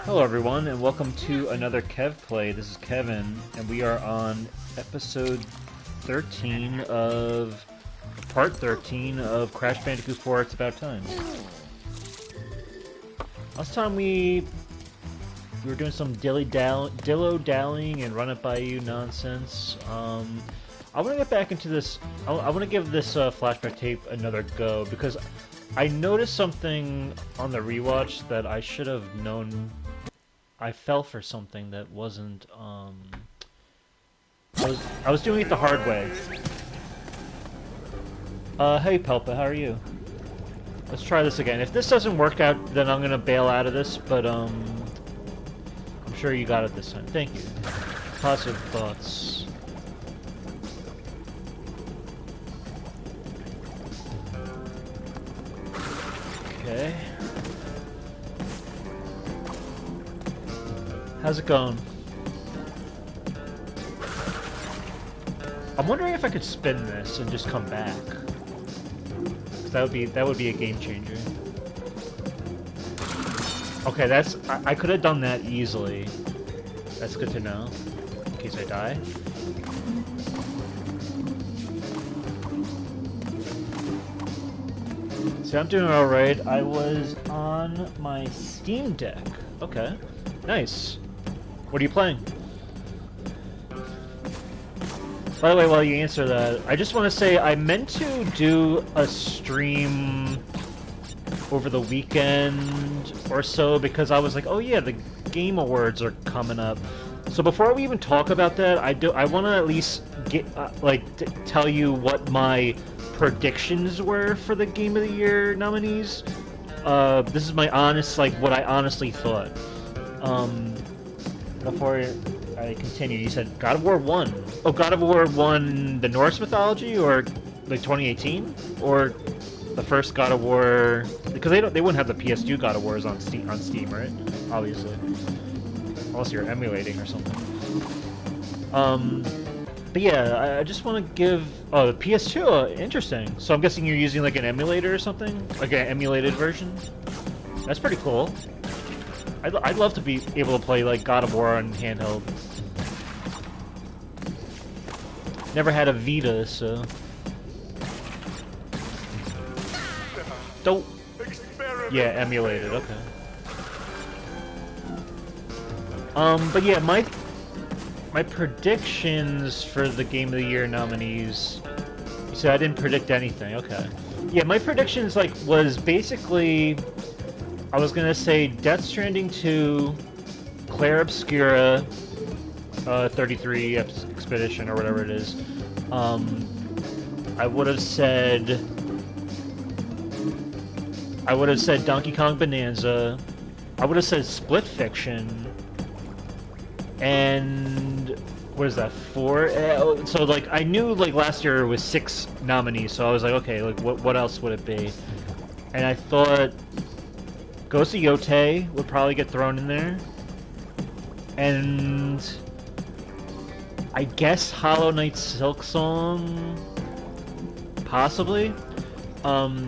Hello everyone, and welcome to another Kev Play. This is Kevin, and we are on episode 13 of... part 13 of Crash Bandicoot 4, It's About Time. Last time we were doing some dillo-dallying and run-it-by-you nonsense. I want to get back into this... I want to give this flashback tape another go, because I noticed something on the rewatch that I should have known. I fell for something that wasn't, I was doing it the hard way. Hey Pelpa, how are you? Let's try this again. If this doesn't work out, then I'm gonna bail out of this, but, I'm sure you got it this time. Thank you. Positive thoughts. Okay. How's it going? I'm wondering if I could spin this and just come back. 'Cause that would be a game changer. Okay, I could have done that easily. That's good to know. In case I die. See, I'm doing alright. I was on my Steam Deck. Okay. Nice. What are you playing? By the way, while you answer that, I just want to say I meant to do a stream over the weekend or so because I was like, oh yeah, the Game Awards are coming up. So before we even talk about that, I want to at least get tell you what my predictions were for the Game of the Year nominees. This is my honest, what I honestly thought. Before I continue, you said God of War 1. Oh, God of War 1, the Norse mythology, or like 2018, or the first God of War? Because they wouldn't have the PS2 God of Wars on Steam, right? Obviously, unless you're emulating or something. But yeah, I just want to give. Oh, the PS2, interesting. So I'm guessing you're using like an emulator or something, like an emulated version. That's pretty cool. I'd love to be able to play like God of War on handheld. Never had a Vita, so don't. Yeah, emulated. Okay. But yeah, my predictions for the Game of the Year nominees. You said I didn't predict anything. Okay. Yeah, my predictions was basically. I was gonna say Death Stranding 2, Clair Obscura, 33 Expedition or whatever it is. I would have said Donkey Kong Bonanza. I would have said Split Fiction. And what is that? 4? So I knew last year was 6 nominees, so I was like, okay, what else would it be? And I thought Ghost of Yotei would probably get thrown in there. And I guess Hollow Knight Silk Song, possibly. I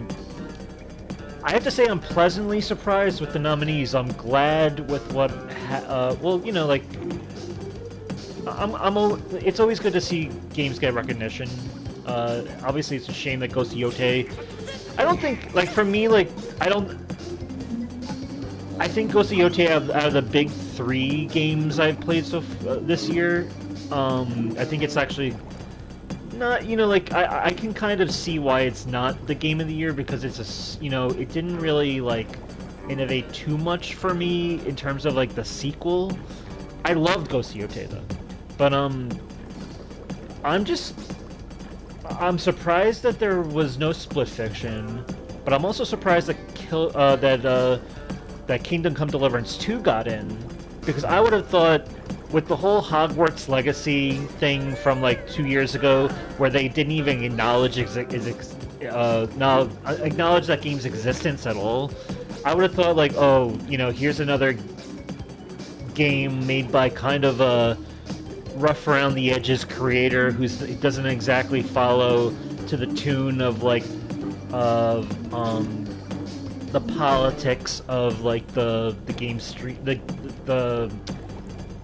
have to say I'm pleasantly surprised with the nominees. I'm glad with what, well, you know, it's always good to see games get recognition. Obviously it's a shame that Ghost of Yotei. I don't think, for me, I think Ghost of Yotei out of the big 3 games I've played this year, I think it's actually not, I can kind of see why it's not the Game of the Year, because it's it didn't really, innovate too much for me in terms of, the sequel. I loved Ghost of Yotei, though. But, I'm surprised that there was no Split Fiction, but I'm also surprised that Kingdom Come Deliverance 2 got in, because I would have thought with the whole Hogwarts Legacy thing from 2 years ago, where they didn't even acknowledge that game's existence at all, I would have thought oh, here's another game made by kind of a rough around the edges creator who doesn't exactly follow to the tune of the politics of like the game street the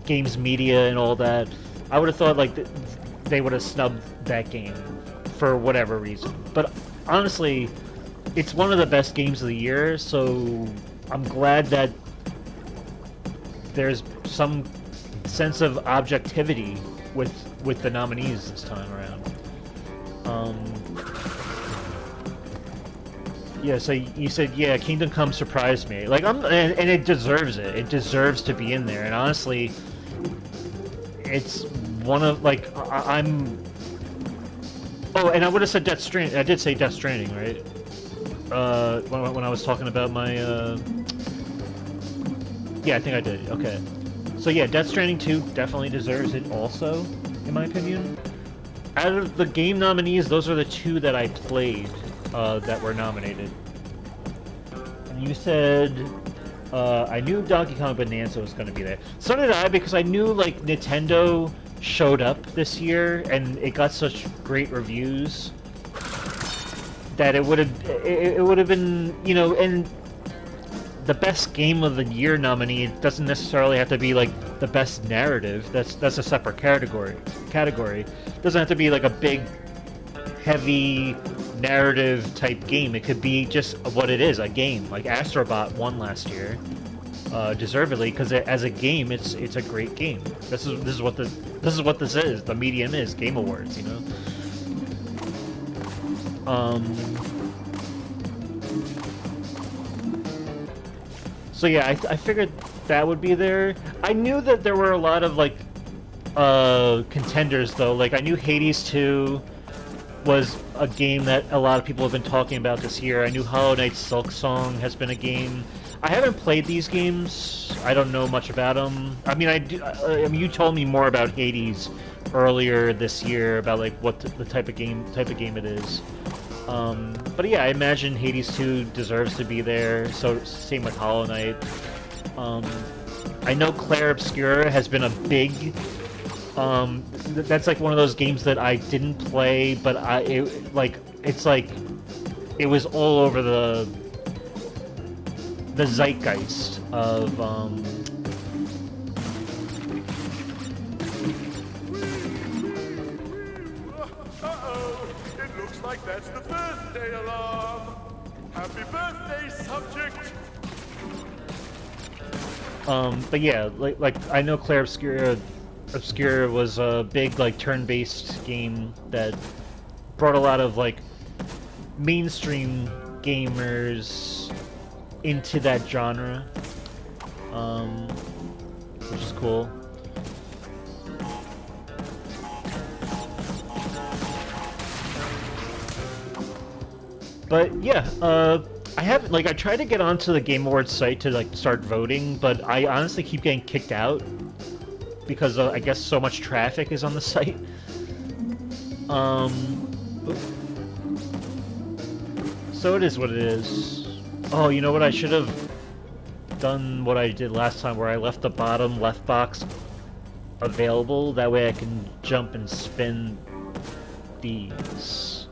games media and all that. I would have thought like they would have snubbed that game for whatever reason. But honestly, it's one of the best games of the year, so I'm glad that there's some sense of objectivity with the nominees this time around. Yeah, so you said, yeah, Kingdom Come surprised me. Like, and it deserves it. It deserves to be in there. And honestly, it's one of, like, I'm... Oh, and I would have said Death Stranding. I did say Death Stranding, right? When I was talking about my, Yeah, I think I did. Okay. So yeah, Death Stranding 2 definitely deserves it also, in my opinion. Out of the game nominees, those are the two that I played that were nominated. And you said I knew Donkey Kong Bonanza was going to be there. So did I, because I knew like Nintendo showed up this year and it got such great reviews that it would have been, you know, and the best game of the year nominee doesn't necessarily have to be like the best narrative. That's a separate category. It doesn't have to be like a big, heavy narrative type game. It could be just what it is, a game. Like Astrobot won last year, deservedly, because as a game, it's a great game. This is what this is. The medium is Game Awards, you know. So yeah, I figured that would be there. I knew that there were a lot of like contenders though. Like I knew Hades 2 was a game that a lot of people have been talking about this year. I knew Hollow Knight Silk Song has been a game. I haven't played these games. I don't know much about them. I mean, I mean, you told me more about Hades earlier this year about like what the type of game it is. But yeah, I imagine Hades 2 deserves to be there, so same with Hollow Knight. I know Clair Obscura has been a big... that's like one of those games that I didn't play, but it's like... It was all over the zeitgeist of, That's the birthday alarm! Happy birthday, subject! But yeah, like I know Clair Obscura was a big like turn-based game that brought a lot of like mainstream gamers into that genre, which is cool. But yeah, I haven't, like, I tried to get onto the Game Awards site to like start voting, but I honestly keep getting kicked out because I guess so much traffic is on the site. So it is what it is. Oh, you know what? I should have done what I did last time, where I left the bottom left box available. That way I can jump and spin these.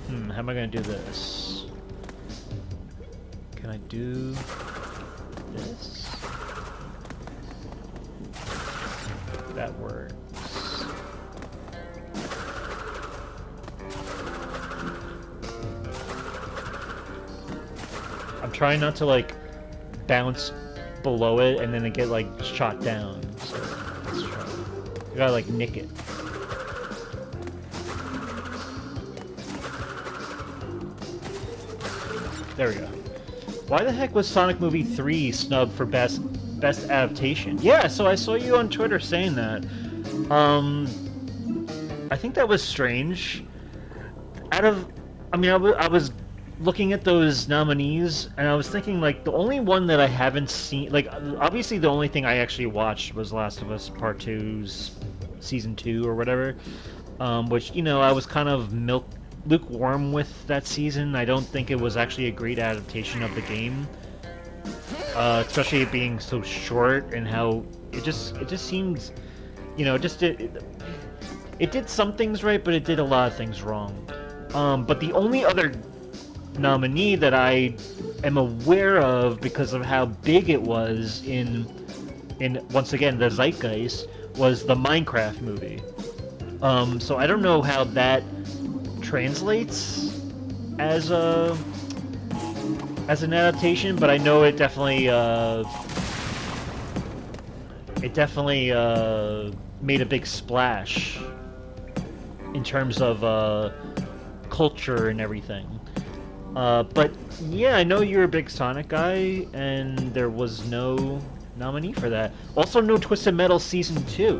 How am I gonna do this? Can I do this? That works. I'm trying not to like bounce below it and then it get like shot down. So let's try. You gotta like nick it. There we go. Why the heck was Sonic Movie 3 snubbed for best adaptation? Yeah, so I saw you on Twitter saying that. I think that was strange. I was looking at those nominees, and I was thinking, like, the only one that I haven't seen... Like, obviously the only thing I actually watched was Last of Us Part 2's Season 2 or whatever. Which, you know, I was kind of lukewarm with that season. I don't think it was actually a great adaptation of the game, especially it being so short and how it just seems, you know, it did some things right, but it did a lot of things wrong. But the only other nominee that I am aware of because of how big it was in once again the zeitgeist was the Minecraft movie. So I don't know how that translates as a as an adaptation, but I know it definitely made a big splash in terms of culture and everything. But yeah, I know you're a big Sonic guy, and there was no nominee for that. Also, no Twisted Metal Season 2,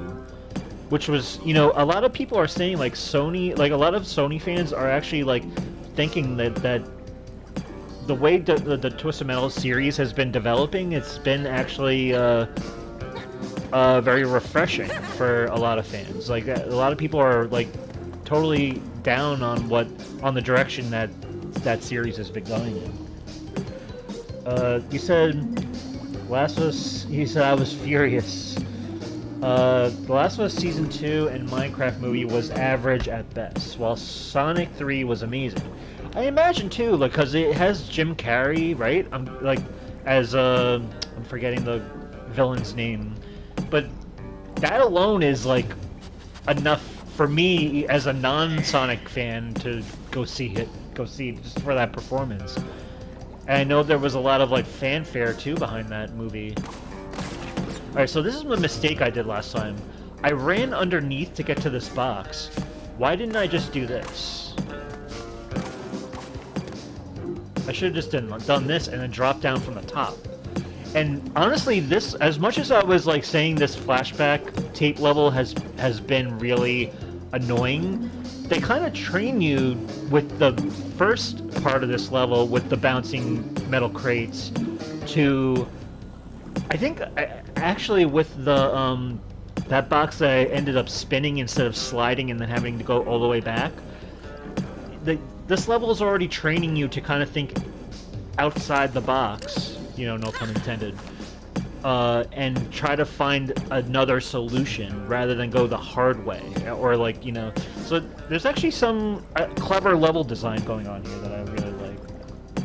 which was, you know, a lot of people are saying, like, Sony, like, a lot of Sony fans are actually, like, thinking that the way the Twisted Metal series has been developing, it's been actually very refreshing for a lot of fans. Like, a lot of people are, like, totally down on the direction that series has been going in. You said Last of Us. You said I was furious. The Last of Us Season 2 and Minecraft movie was average at best, while Sonic 3 was amazing. I imagine too, like, because it has Jim Carrey, right? I'm like, as I'm forgetting the villain's name, but that alone is like enough for me as a non-Sonic fan to go see just for that performance. And I know there was a lot of like fanfare too behind that movie. Alright, so this is the mistake I did last time. I ran underneath to get to this box. Why didn't I just do this? I should have just done this and then dropped down from the top. And honestly, this, as much as I was like saying this flashback tape level has been really annoying, they kind of train you with the first part of this level with the bouncing metal crates to, I think, actually with the that box that I ended up spinning instead of sliding and then having to go all the way back. This level is already training you to kind of think outside the box, you know, no pun intended, and try to find another solution rather than go the hard way, or like, you know. So there's actually some clever level design going on here that I really like. You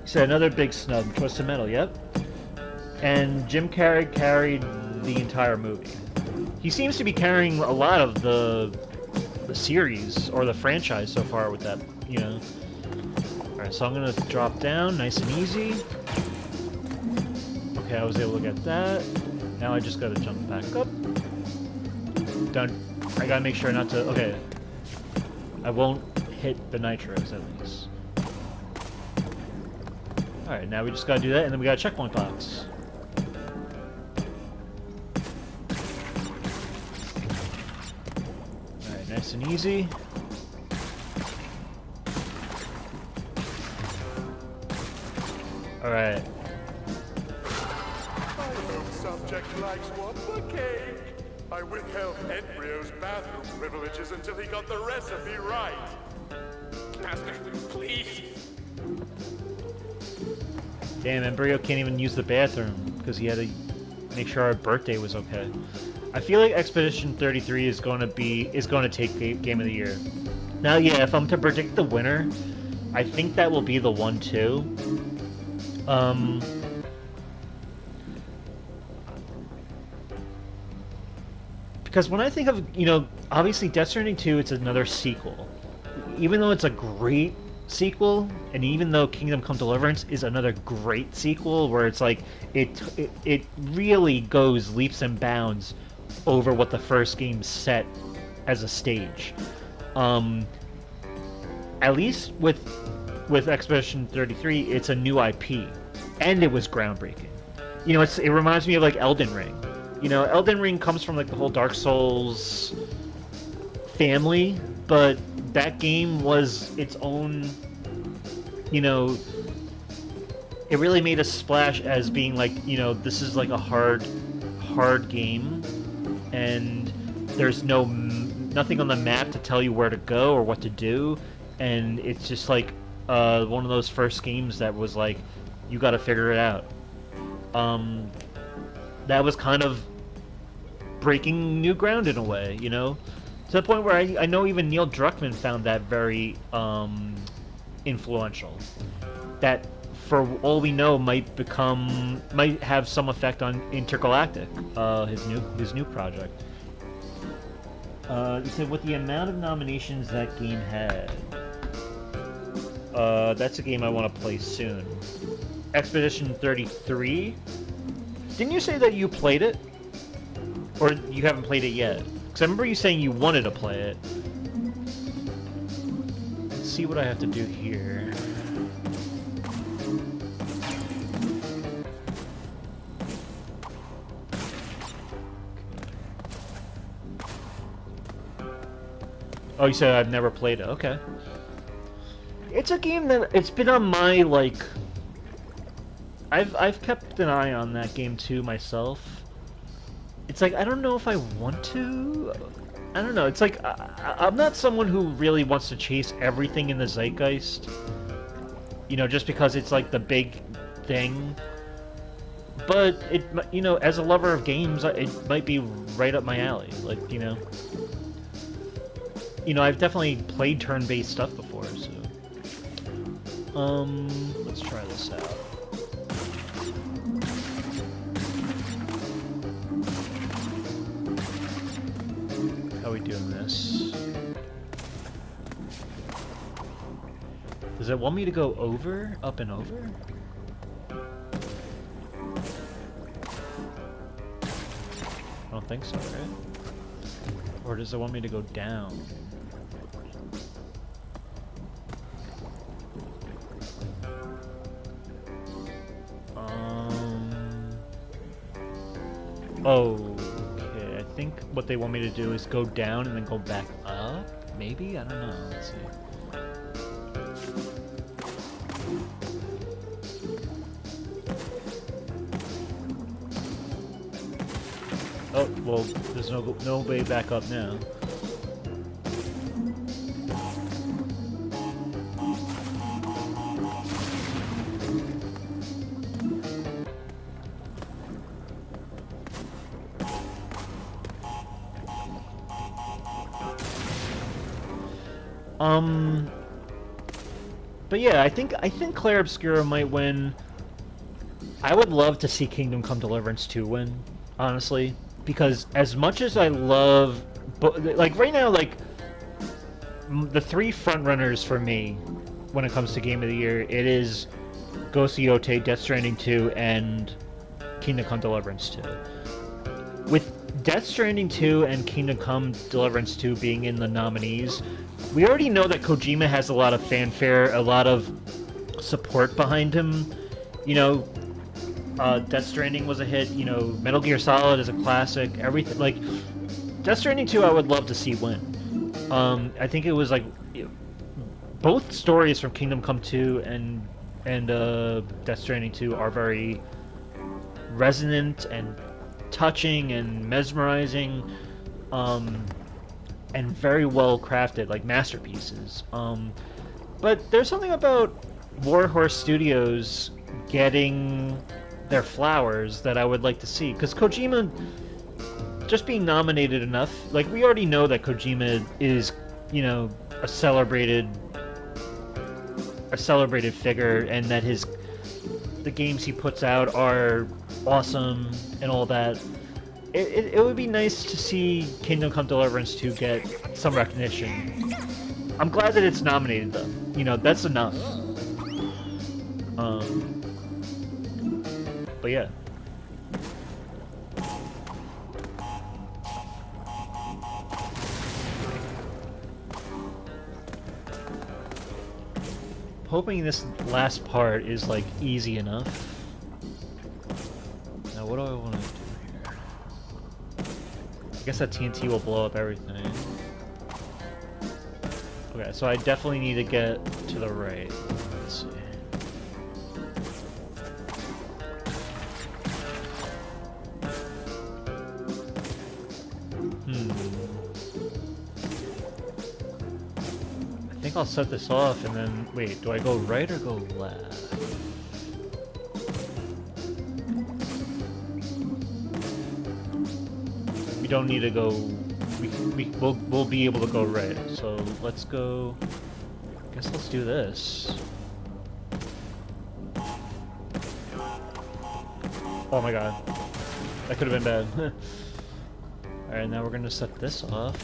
said another big snub, Twisted Metal, yep. And Jim Carrey carried the entire movie. He seems to be carrying a lot of the series or the franchise so far with that, you know. Alright, so I'm gonna drop down nice and easy. Okay, I was able to get that. Now I just gotta jump back up. I gotta make sure not to. Okay. I won't hit the nitros at least. Alright, now we just gotta do that, and then we got a checkpoint box. Alright, nice and easy. Alright. I hope subject likes one for cake. I withheld Embryo's bathroom privileges until he got the recipe right. Master, please. Damn, Embryo can't even use the bathroom because he had to make sure our birthday was okay. I feel like Expedition 33 is going to take Game of the Year. Now, yeah, if I'm to predict the winner, I think that will be the one too. Because when I think of, you know, obviously Death Stranding 2, it's another sequel. Even though it's a great sequel, and even though Kingdom Come Deliverance is another great sequel, where it's like, it really goes leaps and bounds over what the first game set as a stage. At least with Expedition 33, it's a new IP, and it was groundbreaking. You know, it reminds me of like Elden Ring. You know, Elden Ring comes from like the whole Dark Souls family, but that game was its own, you know, it really made a splash as being like, you know, this is like a hard game, and there's nothing on the map to tell you where to go or what to do, and it's just like one of those first games that was like, you gotta figure it out. That was kind of breaking new ground in a way, you know? To the point where I know even Neil Druckmann found that very influential. That, for all we know, might have some effect on Intergalactic, his new project. You said with the amount of nominations that game had, that's a game I want to play soon. Expedition 33. Didn't you say that you played it, or you haven't played it yet? Because I remember you saying you wanted to play it. Let's see what I have to do here. Oh, you said I've never played it. Okay. It's a game that it's been on my like. I've kept an eye on that game too myself. It's like I don't know if I want to. I don't know. It's like I'm not someone who really wants to chase everything in the zeitgeist. You know, just because it's like the big thing. But it, you know, as a lover of games, it might be right up my alley. Like, you know. You know, I've definitely played turn-based stuff before, so... let's try this out. How are we doing this? Does it want me to go over? Up and over? I don't think so, right? Or does it want me to go down? Okay, I think what they want me to do is go down and then go back up? Maybe? I don't know. Let's see. Oh, well, there's no way back up now. But yeah, I think Clair Obscura might win. I would love to see Kingdom Come Deliverance 2 win, honestly, because as much as I love, like right now, like the three frontrunners for me when it comes to Game of the Year, it is Ghost of Yotei, Death Stranding 2, and Kingdom Come Deliverance 2. With Death Stranding 2 and Kingdom Come Deliverance 2 being in the nominees, we already know that Kojima has a lot of fanfare, a lot of support behind him. You know, Death Stranding was a hit, you know, Metal Gear Solid is a classic, everything, like, Death Stranding 2 I would love to see win. I think it was, like, both stories from Kingdom Come 2 and Death Stranding 2 are very resonant and touching and mesmerizing, and very well crafted, like masterpieces. But there's something about Warhorse Studios getting their flowers that I would like to see, because Kojima just being nominated enough, like we already know that Kojima is, you know, a celebrated figure, and that the games he puts out are awesome and all that. It would be nice to see Kingdom Come Deliverance 2 get some recognition. I'm glad that it's nominated, though. You know, that's enough. But yeah. Hoping this last part is, like, easy enough. Now, what do I want to do? I guess that TNT will blow up everything. Okay, so I definitely need to get to the right. Let's see. I think I'll set this off and then... Wait, do I go right or go left? We don't need to go... We'll be able to go right, so let's go... Guess let's do this. Oh my god. That could have been bad. Alright, now we're gonna set this off.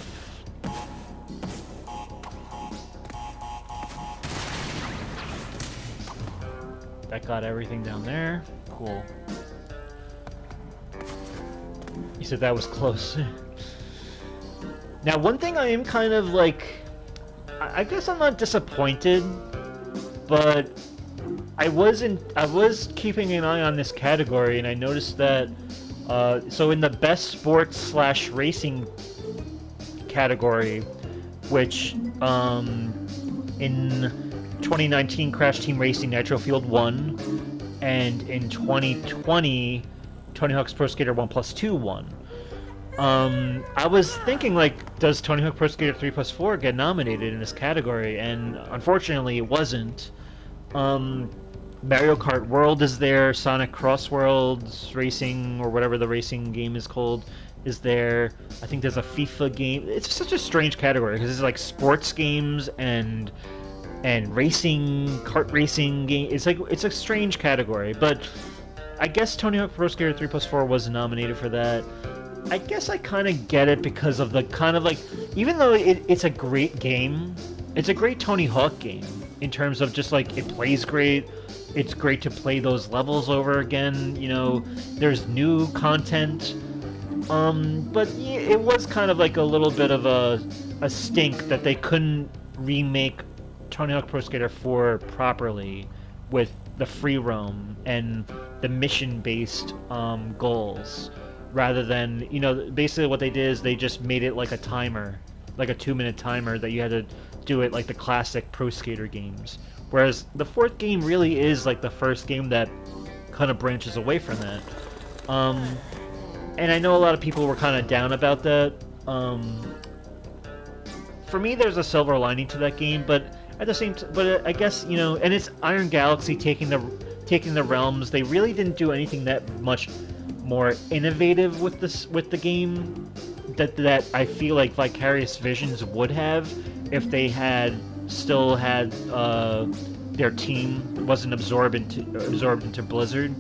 That got everything down there. Cool. You said that was close. Now, one thing I am kind of like... I guess I'm not disappointed, but I was keeping an eye on this category, and I noticed that so in the best sports slash racing category, which in 2019 Crash Team Racing Nitro Field won, and in 2020 Tony Hawk's Pro Skater 1+2 won. I was thinking, like, does Tony Hawk Pro Skater 3+4 get nominated in this category? And unfortunately, it wasn't. Mario Kart World is there, Sonic Cross Worlds Racing, or whatever the racing game is called, is there. I think there's a FIFA game. It's such a strange category, because it's like sports games and racing, kart racing game. It's like, it's a strange category, but I guess Tony Hawk Pro Skater 3+4 was nominated for that. I guess I kind of get it because of the kind of like, even though it's a great game, it's a great Tony Hawk game in terms of just like, it plays great, it's great to play those levels over again, you know, there's new content, but yeah, it was kind of like a little bit of a stink that they couldn't remake Tony Hawk Pro Skater 4 properly with the free roam and the mission-based goals. Rather than, you know, basically what they did is they just made it like a timer, like a 2-minute timer that you had to do it like the classic Pro Skater games. Whereas the fourth game really is like the first game that kind of branches away from that. And I know a lot of people were kind of down about that. For me, there's a silver lining to that game, but at the same time, but I guess, you know, and it's Iron Galaxy taking the realms. They really didn't do anything that much more innovative with the game that I feel like Vicarious Visions would have if they had still had their team wasn't absorbed into Blizzard.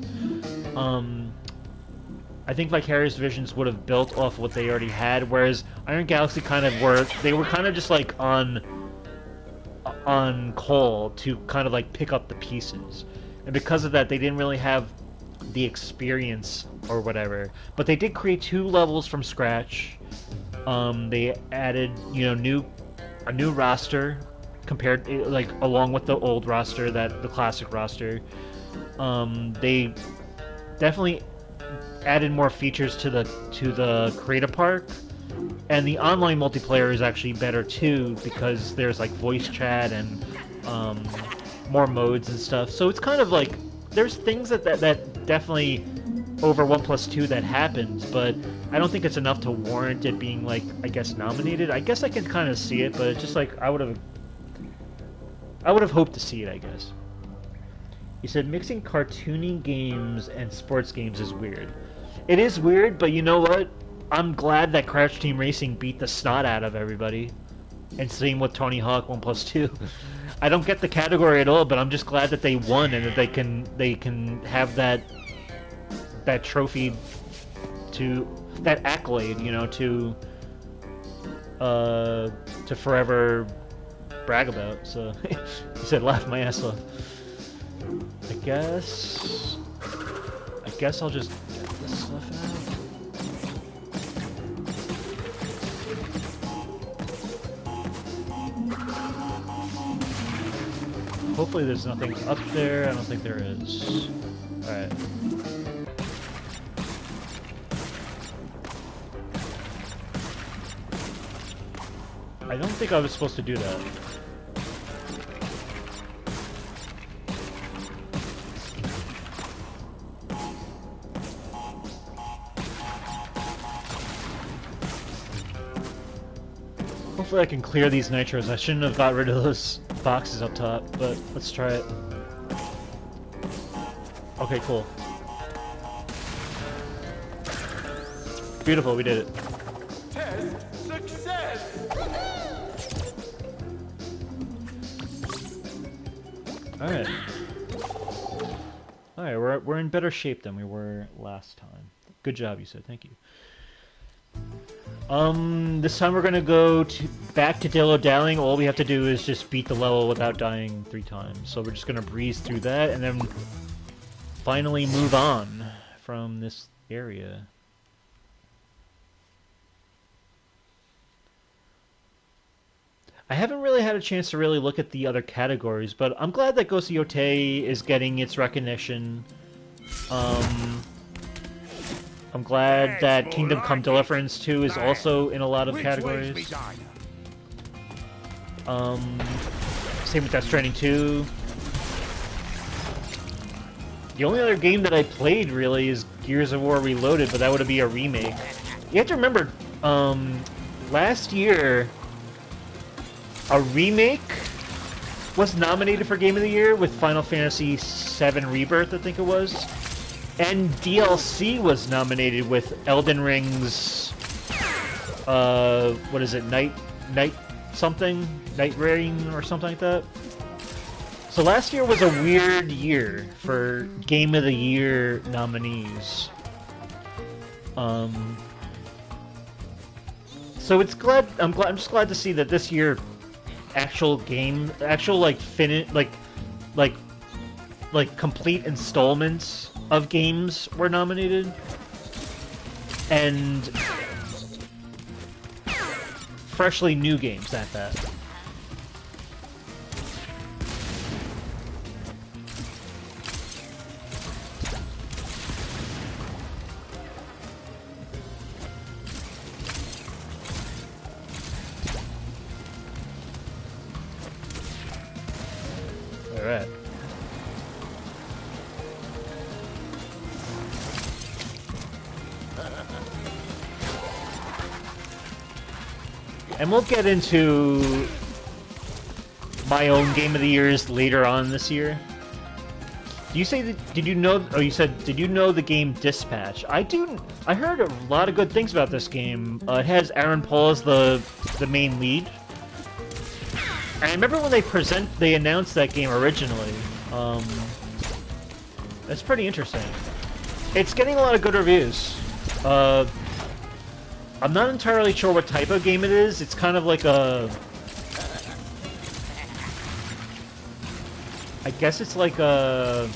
I think Vicarious Visions would have built off what they already had, whereas Iron Galaxy kind of were kind of just like on call to kind of like pick up the pieces, and because of that they didn't really have the experience or whatever, but they did create 2 levels from scratch. They added, you know, a new roster compared, like, along with the old roster, the classic roster. They definitely added more features to the Creative Park, and the online multiplayer is actually better too because there's like voice chat and more modes and stuff. So it's kind of like there's things that definitely over 1+2 that happens, but I don't think it's enough to warrant it being, like, I guess, nominated. I guess I can kind of see it, but it's just like I would have hoped to see it, I guess. You said mixing cartoony games and sports games is weird. It is weird, but you know what? I'm glad that Crash Team Racing beat the snot out of everybody. And same with Tony Hawk 1+2. I don't get the category at all, but I'm just glad that they won and that they can have that trophy, to that accolade, you know, to forever brag about. So he said laugh my ass off. I guess I'll just get this stuff out. Hopefully there's nothing up there. I don't think there is. Alright. I don't think I was supposed to do that. Hopefully I can clear these nitros. I shouldn't have got rid of those boxes up top, but let's try it. Okay, cool. Beautiful, we did it. Test success! Alright. Alright, we're in better shape than we were last time. Good job, you said. Thank you. This time we're gonna go back to dillo-dallying. All we have to do is just beat the level without dying 3 times. So we're just gonna breeze through that and then finally move on from this area. I haven't really had a chance to really look at the other categories, but I'm glad that Ghost Yote is getting its recognition. I'm glad that Kingdom Come Deliverance 2 is also in a lot of categories. Same with Death Stranding 2. The only other game that I played, really, is Gears of War Reloaded, but that would be a remake. You have to remember, last year, a remake was nominated for Game of the Year with Final Fantasy VII Rebirth, I think it was. And DLC was nominated with Elden Ring's, what is it, Night Rain or something like that. So last year was a weird year for Game of the Year nominees. So it's I'm just glad to see that this year like complete installments of games were nominated, and freshly new games at that. All right. And we'll get into my own Game of the Years later on this year. You say that, did you know, oh, you said, did you know the game Dispatch? I heard a lot of good things about this game. It has Aaron Paul as the main lead. And I remember when they announced that game originally. That's pretty interesting. It's getting a lot of good reviews. I'm not entirely sure what type of game it is. It's kind of like a... I guess it's like a...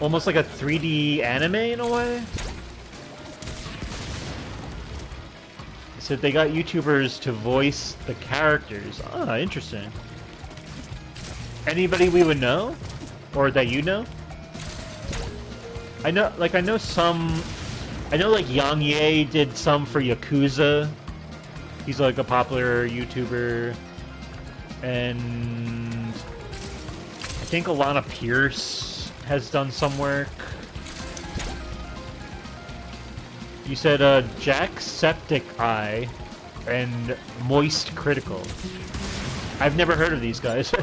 almost like a 3D anime in a way? So they got YouTubers to voice the characters. Ah, interesting. Anybody we would know? Or that you know? I know like Yang Ye did some for Yakuza. He's like a popular YouTuber. And I think Alana Pierce has done some work. You said Jacksepticeye and Moist Critical. I've never heard of these guys.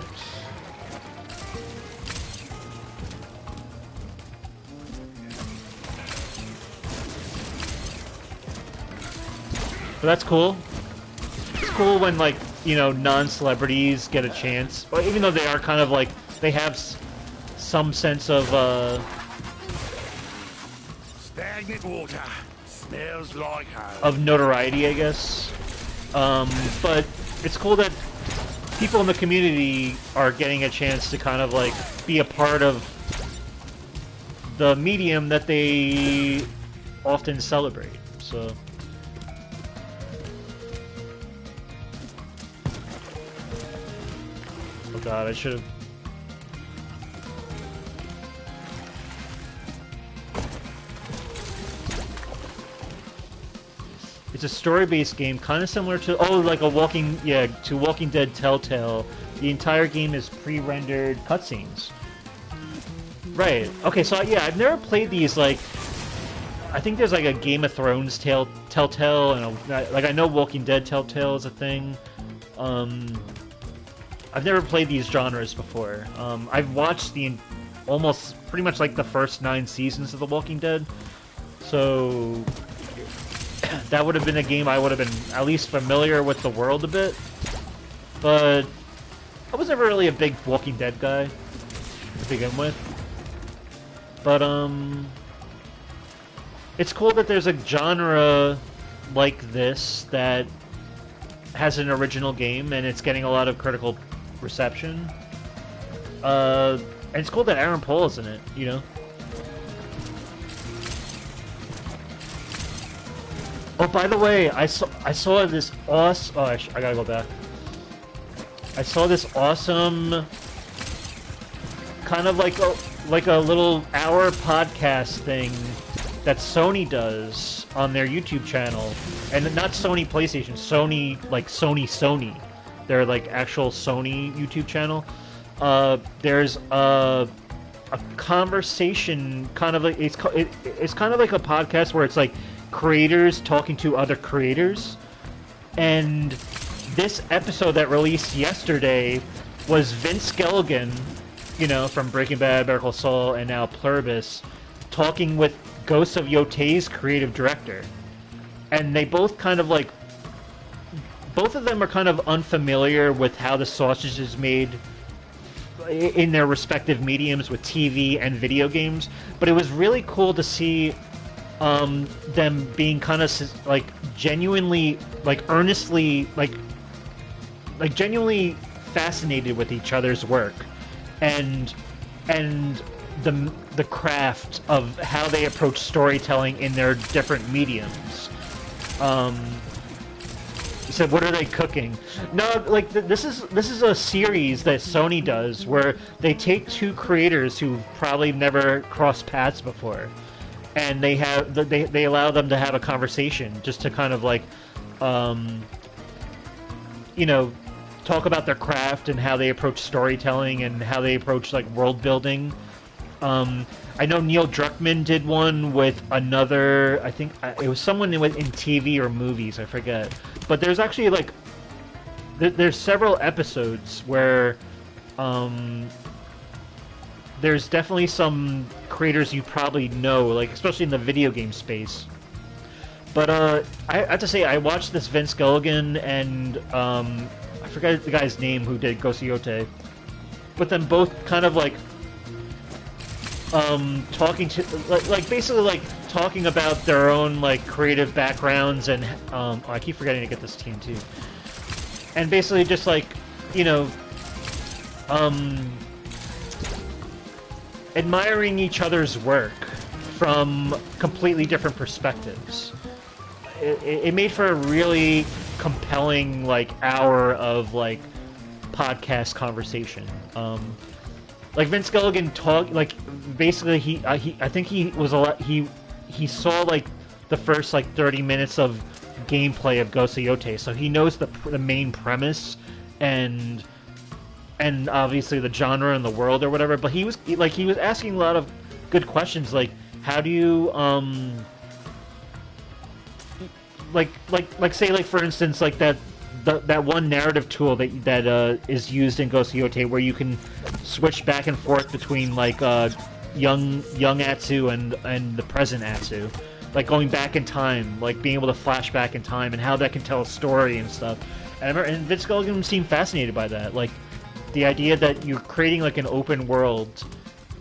But that's cool. It's cool when, like, you know, non-celebrities get a chance. Well, even though they are kind of like, they have some sense of, stagnant water. Smells like home. Of notoriety, I guess. But it's cool that people in the community are getting a chance to kind of, like, be a part of the medium that they often celebrate, so... Oh god, I should have... It's a story-based game, kind of similar to... Oh, like a Walking Dead Telltale. The entire game is pre-rendered cutscenes. Right. Okay, so yeah, I've never played these, like... I think there's like a Game of Thrones Telltale, and like I know Walking Dead Telltale is a thing. I've never played these genres before. I've watched almost pretty much like the first 9 seasons of The Walking Dead, so that would have been a game I would have been at least familiar with the world a bit. But I was never really a big Walking Dead guy to begin with, but it's cool that there's a genre like this that has an original game and it's getting a lot of critical reception. And it's cool that Aaron Paul is in it, you know? Oh, by the way, I saw this awesome... Oh, I gotta go back. I saw this awesome... kind of like a little hour podcast thing that Sony does on their YouTube channel. And not Sony PlayStation, Sony, like Sony. Their, like, actual Sony YouTube channel. There's a conversation, kind of like... It's kind of like a podcast where it's like creators talking to other creators. And this episode that released yesterday was Vince Gilligan, you know, from Breaking Bad, Better Call Saul, and now Pluribus, talking with Ghosts of Yotei's creative director. And they both kind of like... Both of them are kind of unfamiliar with how the sausage is made in their respective mediums with TV and video games. But it was really cool to see them being kind of like genuinely, like earnestly, like genuinely fascinated with each other's work. And the craft of how they approach storytelling in their different mediums. You said, what are they cooking? No, like this is a series that Sony does where they take two creators who've probably never crossed paths before, and they allow them to have a conversation just to kind of like, you know, talk about their craft and how they approach storytelling and how they approach like world building. I know Neil Druckmann did one with another, I think it was someone in TV or movies, I forget. But there's actually like, there's several episodes where there's definitely some creators you probably know, like especially in the video game space. But I have to say, I watched this Vince Gilligan and I forget the guy's name who did Ghost of Yotei, but them both kind of like talking to like basically like talking about their own like creative backgrounds and oh, I keep forgetting to get this team too, and basically just like, you know, admiring each other's work from completely different perspectives. It made for a really compelling like hour of like podcast conversation. Like Vince Gilligan talked, like basically I think he was he saw like the first like 30 minutes of gameplay of Ghost of Yotei, so he knows the main premise and obviously the genre and the world or whatever. But he was asking a lot of good questions, like how do you like say like for instance like that one narrative tool that is used in Ghost of Yotei where you can switch back and forth between like young Atsu and the present Atsu, like going back in time, like being able to flash back in time and how that can tell a story and stuff. And Vince Gilligan seemed fascinated by that, like the idea that you're creating like an open world,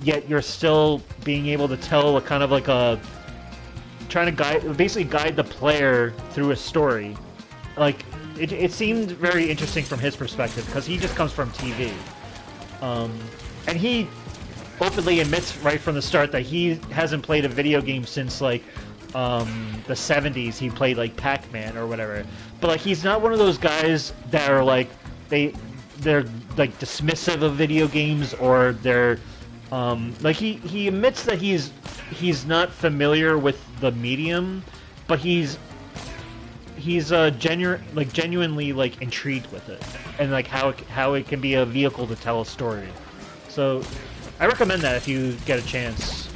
yet you're still being able to tell a kind of like a trying to basically guide the player through a story. Like it seemed very interesting from his perspective because he just comes from TV, and he openly admits right from the start that he hasn't played a video game since like the 70s. He played like Pac-Man or whatever, but like he's not one of those guys that are like they're like dismissive of video games, or they're like he admits that he's not familiar with the medium, but he's genuinely like intrigued with it and like how it can be a vehicle to tell a story. So I recommend that if you get a chance.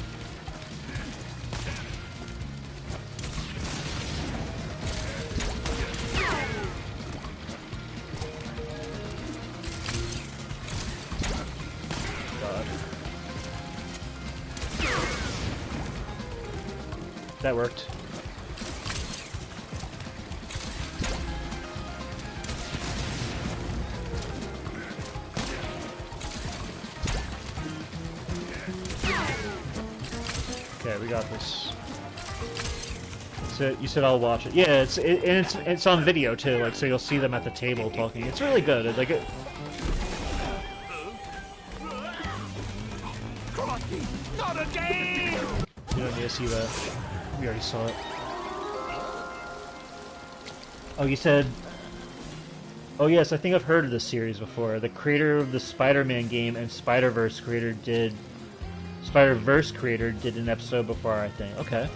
God. That worked. Alright, we got this. So you said I'll watch it. Yeah, it's on video too, like so you'll see them at the table talking. It's really good. It's like it. Not again! You don't need to see that. We already saw it. Oh, you said. Oh yes, I think I've heard of this series before. The creator of the Spider-Man game and Spider-Verse creator did an episode before, I think. Okay.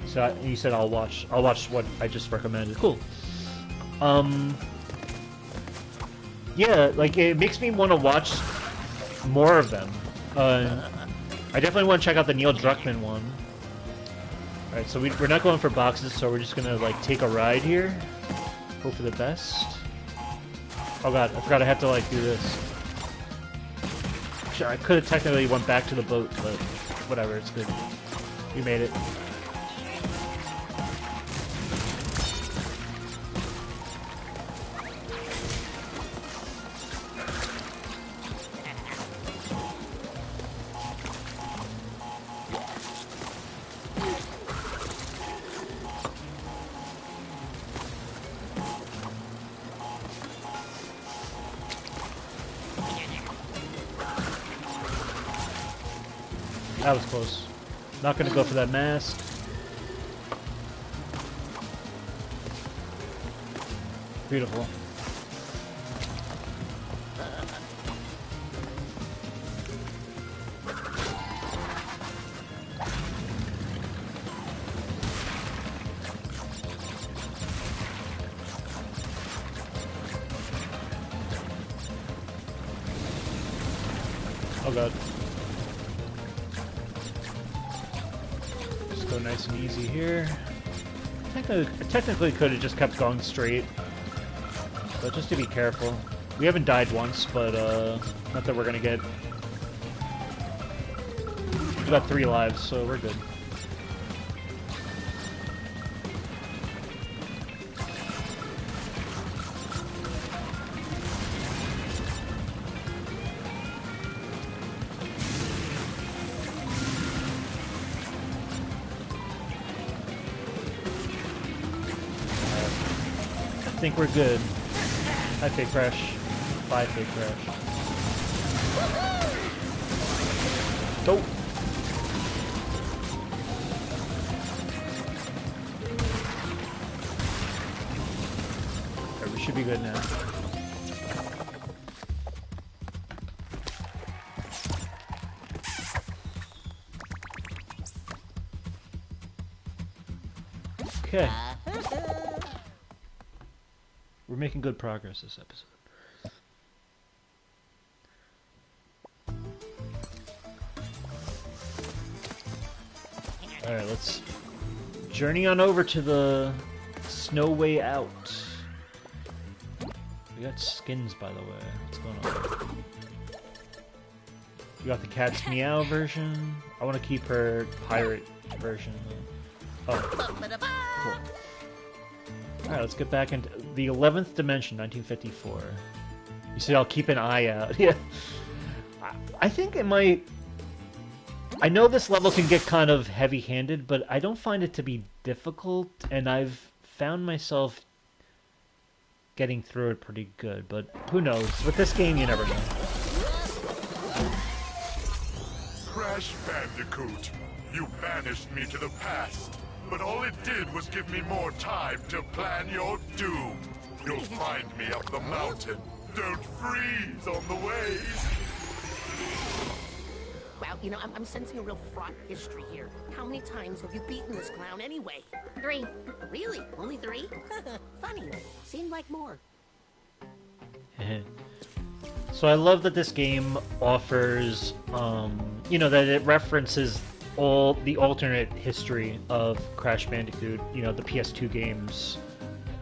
So you said I'll watch what I just recommended. Cool. Yeah, like it makes me want to watch more of them. I definitely want to check out the Neil Druckmann one. All right, so we're not going for boxes, so we're just gonna like take a ride here. Hope for the best. Oh god, I forgot I have to like do this. Sure, I could have technically went back to the boat, but whatever, it's good. We made it. That was close. Not gonna go for that mask. Beautiful. Oh god. Go nice and easy here. Technically could have just kept going straight, but just to be careful. We haven't died once, but not that we're gonna get. We've got 3 lives, so we're good. I think we're good. Hi, fake crash. Bye, fake crash. Go! Alright, we should be good now. Okay. We're making good progress this episode. Alright, let's journey on over to the Snow Way Out. We got skins, by the way. What's going on? We got the Cat's Meow version. I want to keep her pirate version. Oh, cool. Alright, let's get back into the 11th dimension, 1954. You said I'll keep an eye out. Yeah. I think it might... I know this level can get kind of heavy-handed, but I don't find it to be difficult, and I've found myself getting through it pretty good, but who knows? With this game, you never know. Crash Bandicoot, you banished me to the past. But all it did was give me more time to plan your doom. You'll find me up the mountain. Don't freeze on the way. Well, you know, I'm sensing a real fraught history here. How many times have you beaten this clown anyway? 3. Really? Only 3? Funny. Seemed like more. So I love that this game offers, you know, that it references all the alternate history of Crash Bandicoot, you know, the PS2 games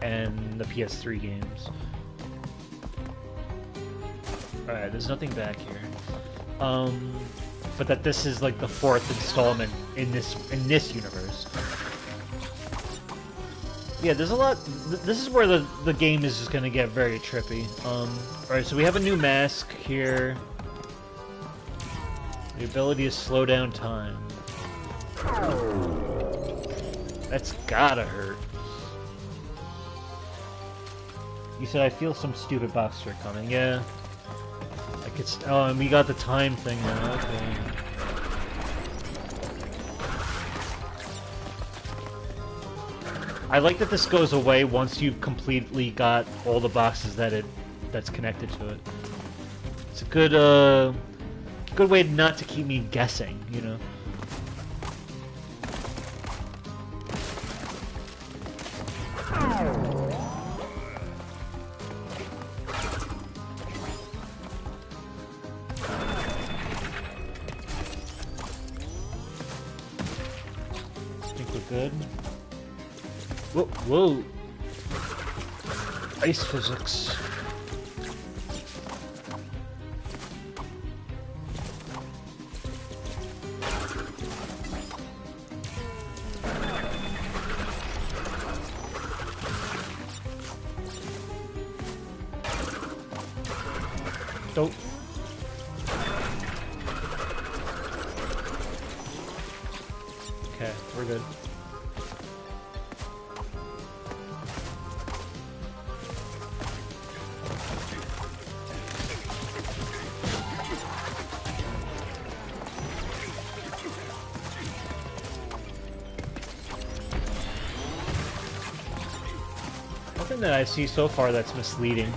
and the PS3 games. Alright, there's nothing back here. But that this is like the 4th installment in this universe. Yeah, there's a lot. This is where the game is just gonna get very trippy. Alright, so we have a new mask here. The ability to slow down time. That's gotta hurt. You said I feel some stupid box trick coming. Yeah. I could. Oh, and we got the time thing now. Okay. I like that this goes away once you've completely got all the boxes that's connected to it. It's a good way not to keep me guessing, you know. I think we're good. Whoa, whoa! Ice physics. Don't. Okay, we're good. Nothing that I see so far that's misleading.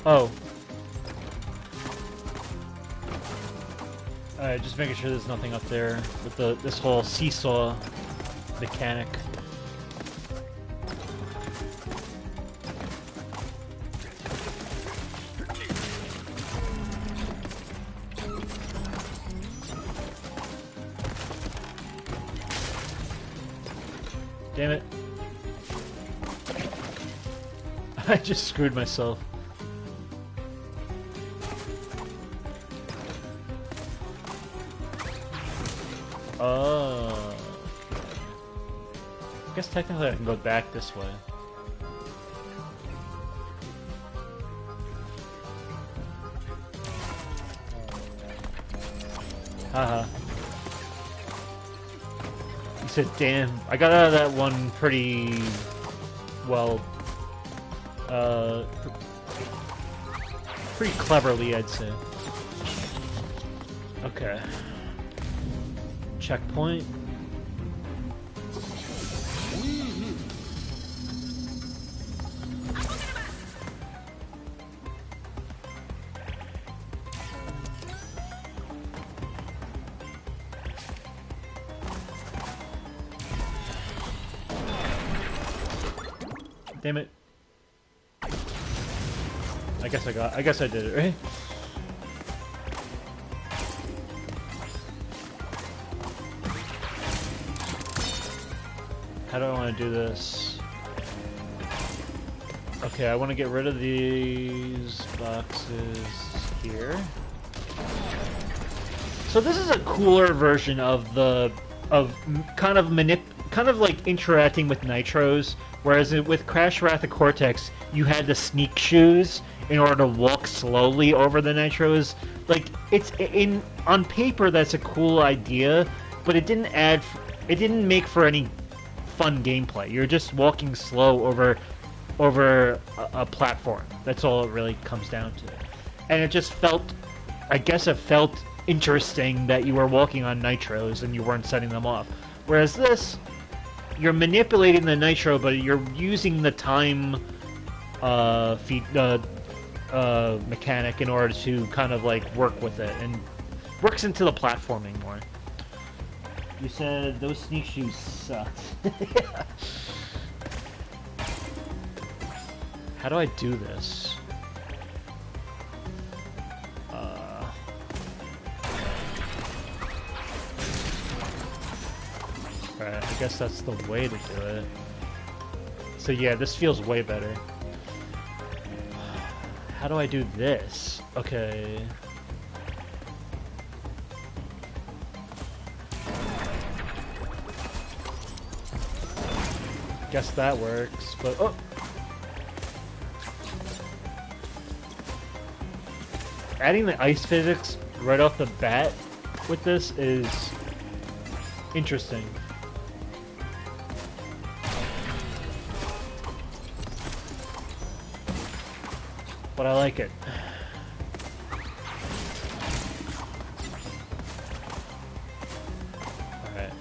Oh. Alright, just making sure there's nothing up there with this whole seesaw mechanic. Damn it. I just screwed myself. Oh. I guess technically I can go back this way. Haha. You said, damn. I got out of that one pretty well. Pretty cleverly, I'd say. Okay. Checkpoint. Damn it. I guess I did it, right? How do I want to do this? Okay, I want to get rid of these boxes here. So this is a cooler version of kind of like interacting with nitros, whereas with Crash Wrath of Cortex, you had the sneak shoes in order to walk slowly over the nitros. Like on paper that's a cool idea, but it didn't make for any fun gameplay. You're just walking slow over a platform. That's all it really comes down to. And it just felt, I guess it felt interesting that you were walking on nitros and you weren't setting them off. Whereas this, you're manipulating the nitro, but you're using the time mechanic in order to kind of like work with it, and works into the platforming more. You said those sneak shoes sucked. Yeah. How do I do this? Alright, I guess that's the way to do it. So yeah, this feels way better. How do I do this? Okay. Guess that works, but oh! Adding the ice physics right off the bat with this is interesting. But I like it. Alright.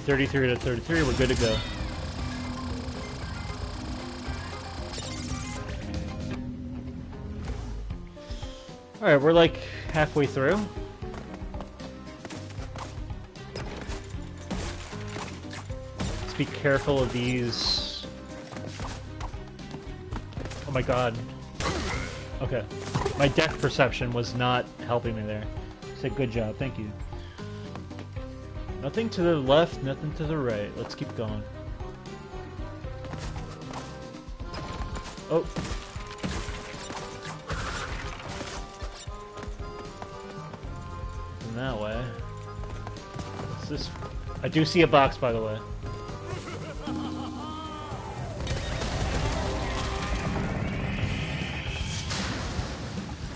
$33 to 33, we're good to go. Alright, we're like halfway through. Let's be careful of these. Oh my god. Okay. My depth perception was not helping me there. Said good job, thank you. Nothing to the left, nothing to the right. Let's keep going. Oh. In that way. What's this? I do see a box, by the way.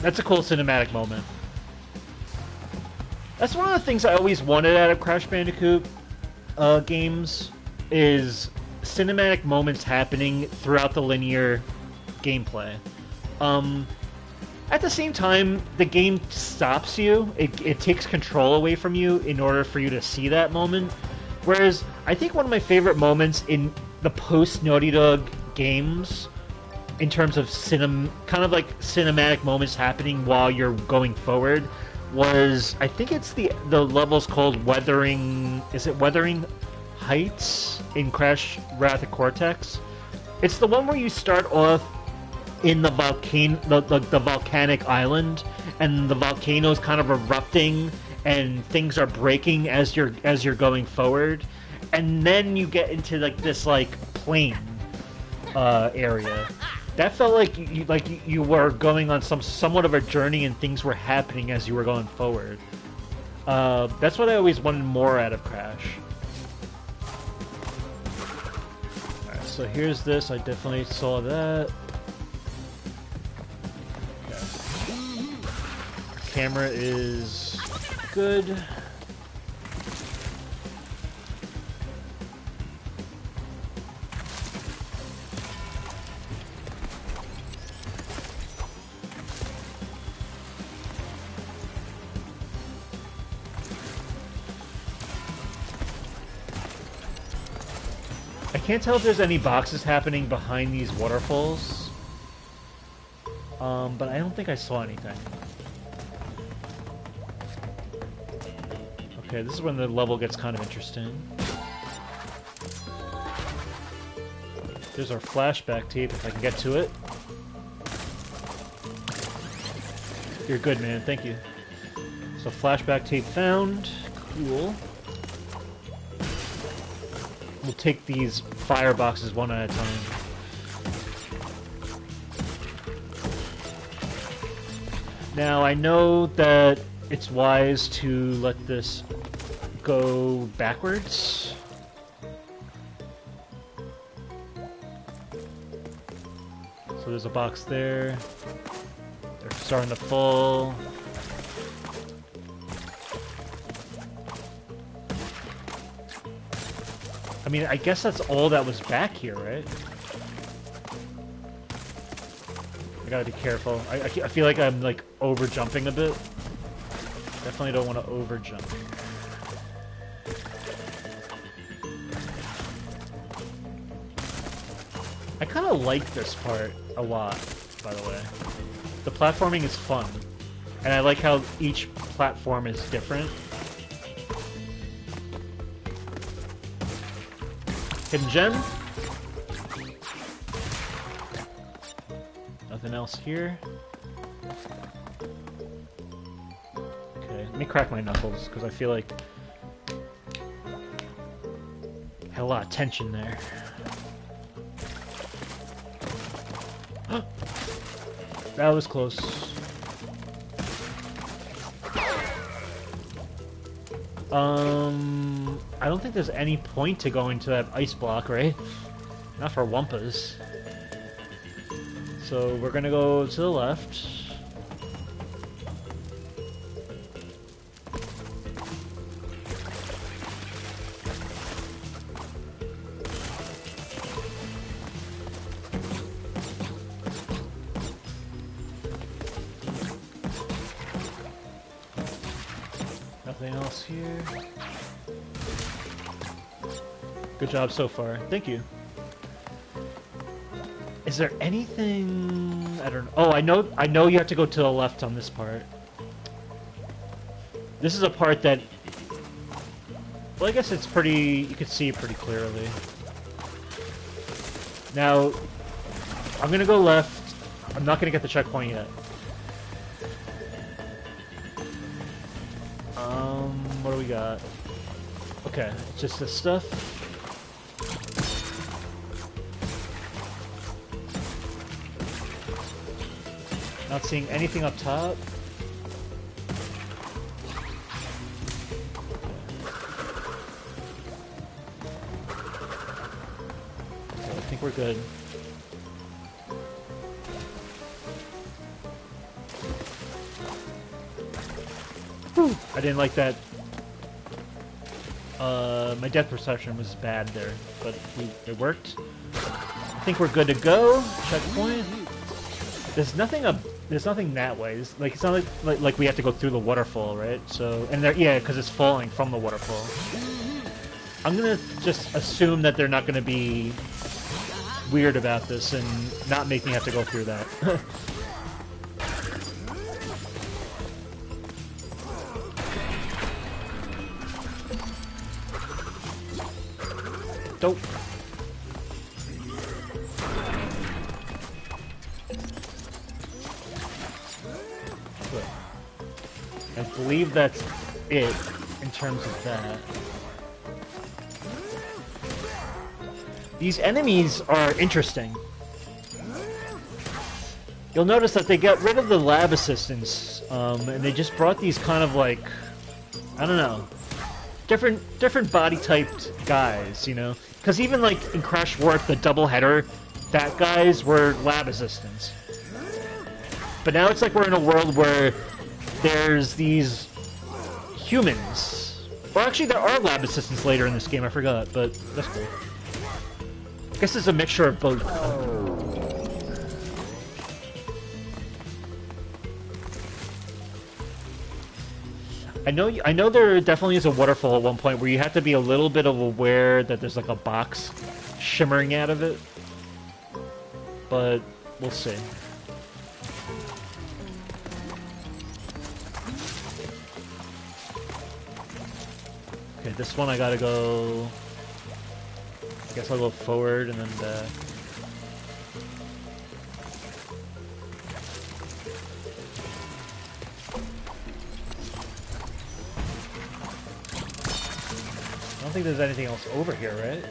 That's a cool cinematic moment. That's one of the things I always wanted out of Crash Bandicoot games, is cinematic moments happening throughout the linear gameplay. At the same time, the game stops you. It takes control away from you in order for you to see that moment. Whereas, I think one of my favorite moments in the post-Naughty Dog games, in terms of kind of like cinematic moments happening while you're going forward, was, I think it's the level's called Weathering... Is it Weathering Heights in Crash Wrath of Cortex? It's the one where you start off in the volcanic island, and the volcano's kind of erupting, and things are breaking as you're going forward, and then you get into like this like plain area. That felt like you were going on somewhat of a journey, and things were happening as you were going forward. That's what I always wanted more out of Crash. Alright, so here's this. I definitely saw that. Okay. Camera is good. I can't tell if there's any boxes happening behind these waterfalls, but I don't think I saw anything. Okay, this is when the level gets kind of interesting. There's our flashback tape, if I can get to it. You're good, man. Thank you. So flashback tape found. Cool. We'll take these fireboxes one at a time. Now, I know that it's wise to let this go backwards. So there's a box there. They're starting to fall. I mean, I guess that's all that was back here, right? I gotta be careful. I feel like I'm, like, over-jumping a bit. Definitely don't want to over-jump. I kind of like this part a lot, by the way. The platforming is fun. And I like how each platform is different. Hidden gem. Nothing else here. Okay, let me crack my knuckles, because I feel like I had a lot of tension there. That was close. I don't think there's any point to going to that ice block, right? Not for Wumpas. So we're gonna go to the left. Nothing else here. Good job so far. Thank you. Is there anything... I don't know. Oh, I know you have to go to the left on this part. This is a part that... Well, I guess it's pretty... You can see it pretty clearly. Now, I'm gonna go left. I'm not gonna get the checkpoint yet. What do we got? Okay, just this stuff. Not seeing anything up top. Okay, I think we're good. Whew, I didn't like that. My depth perception was bad there, but it worked. I think we're good to go. Checkpoint. There's nothing that way. It's not like we have to go through the waterfall, right? So, and yeah, because it's falling from the waterfall. I'm gonna just assume that they're not gonna be weird about this and not make me have to go through that. Dope. I believe that's it in terms of that. These enemies are interesting. You'll notice that they get rid of the lab assistants, and they just brought these kind of like, I don't know, different body-typed guys, you know? Because even like in Crash Warp, the double header, that guys were lab assistants. But now it's like we're in a world where there's these humans. Well, actually, there are lab assistants later in this game. I forgot, but that's cool. I guess it's a mixture of both. I know there definitely is a waterfall at one point where you have to be a little bit of aware that there's like a box shimmering out of it. But we'll see. Okay, this one I gotta go... I guess I'll go forward and then back. I don't think there's anything else over here, right?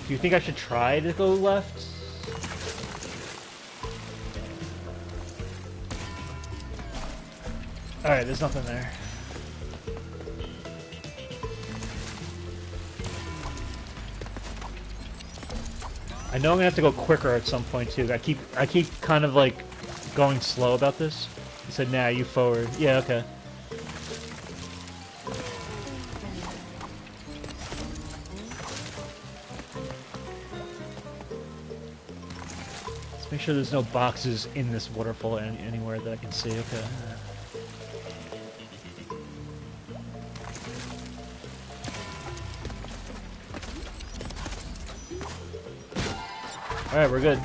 Do you think I should try to go left? Alright, there's nothing there. I know I'm gonna have to go quicker at some point too. I keep kind of like going slow about this. He said, "Nah, you forward." Yeah, okay. Let's make sure there's no boxes in this waterfall anywhere that I can see. Okay. Alright, we're good.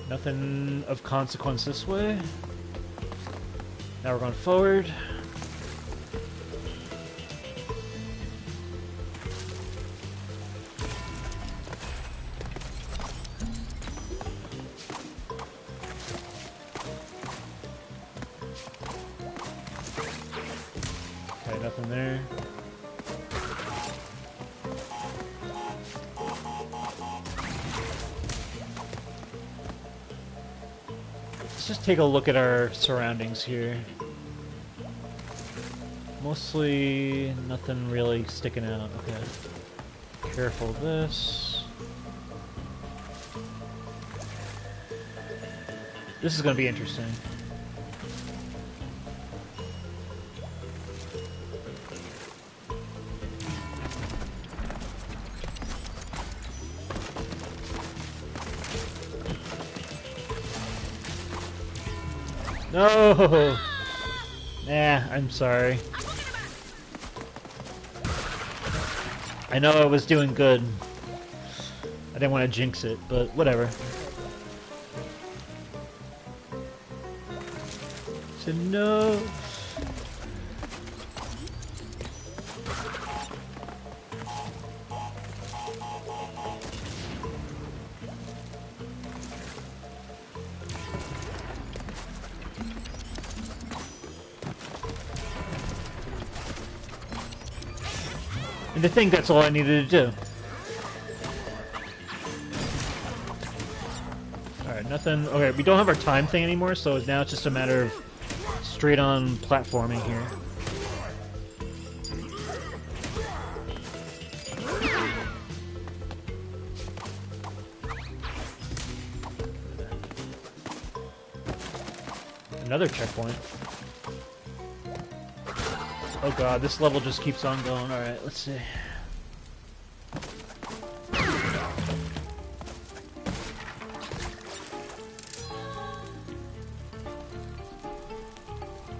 Nothing of consequence this way. Now we're going forward. Let's just take a look at our surroundings here. Mostly nothing really sticking out. Okay. Careful of this. This is going to be interesting. No! Nah, I'm sorry. I know I was doing good. I didn't want to jinx it, but whatever. So no. And I think that's all I needed to do. Alright, nothing. Okay, we don't have our time thing anymore, so now it's just a matter of straight on platforming here. Another checkpoint. Oh god, this level just keeps on going. Alright, let's see.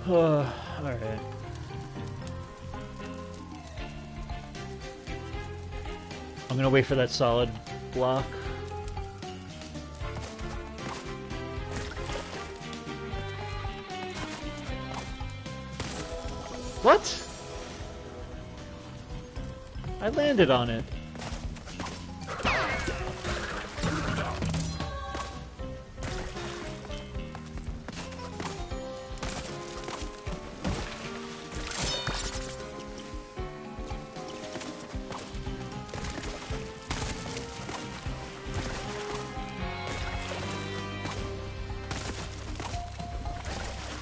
Alright. I'm gonna wait for that solid block. What? I landed on it.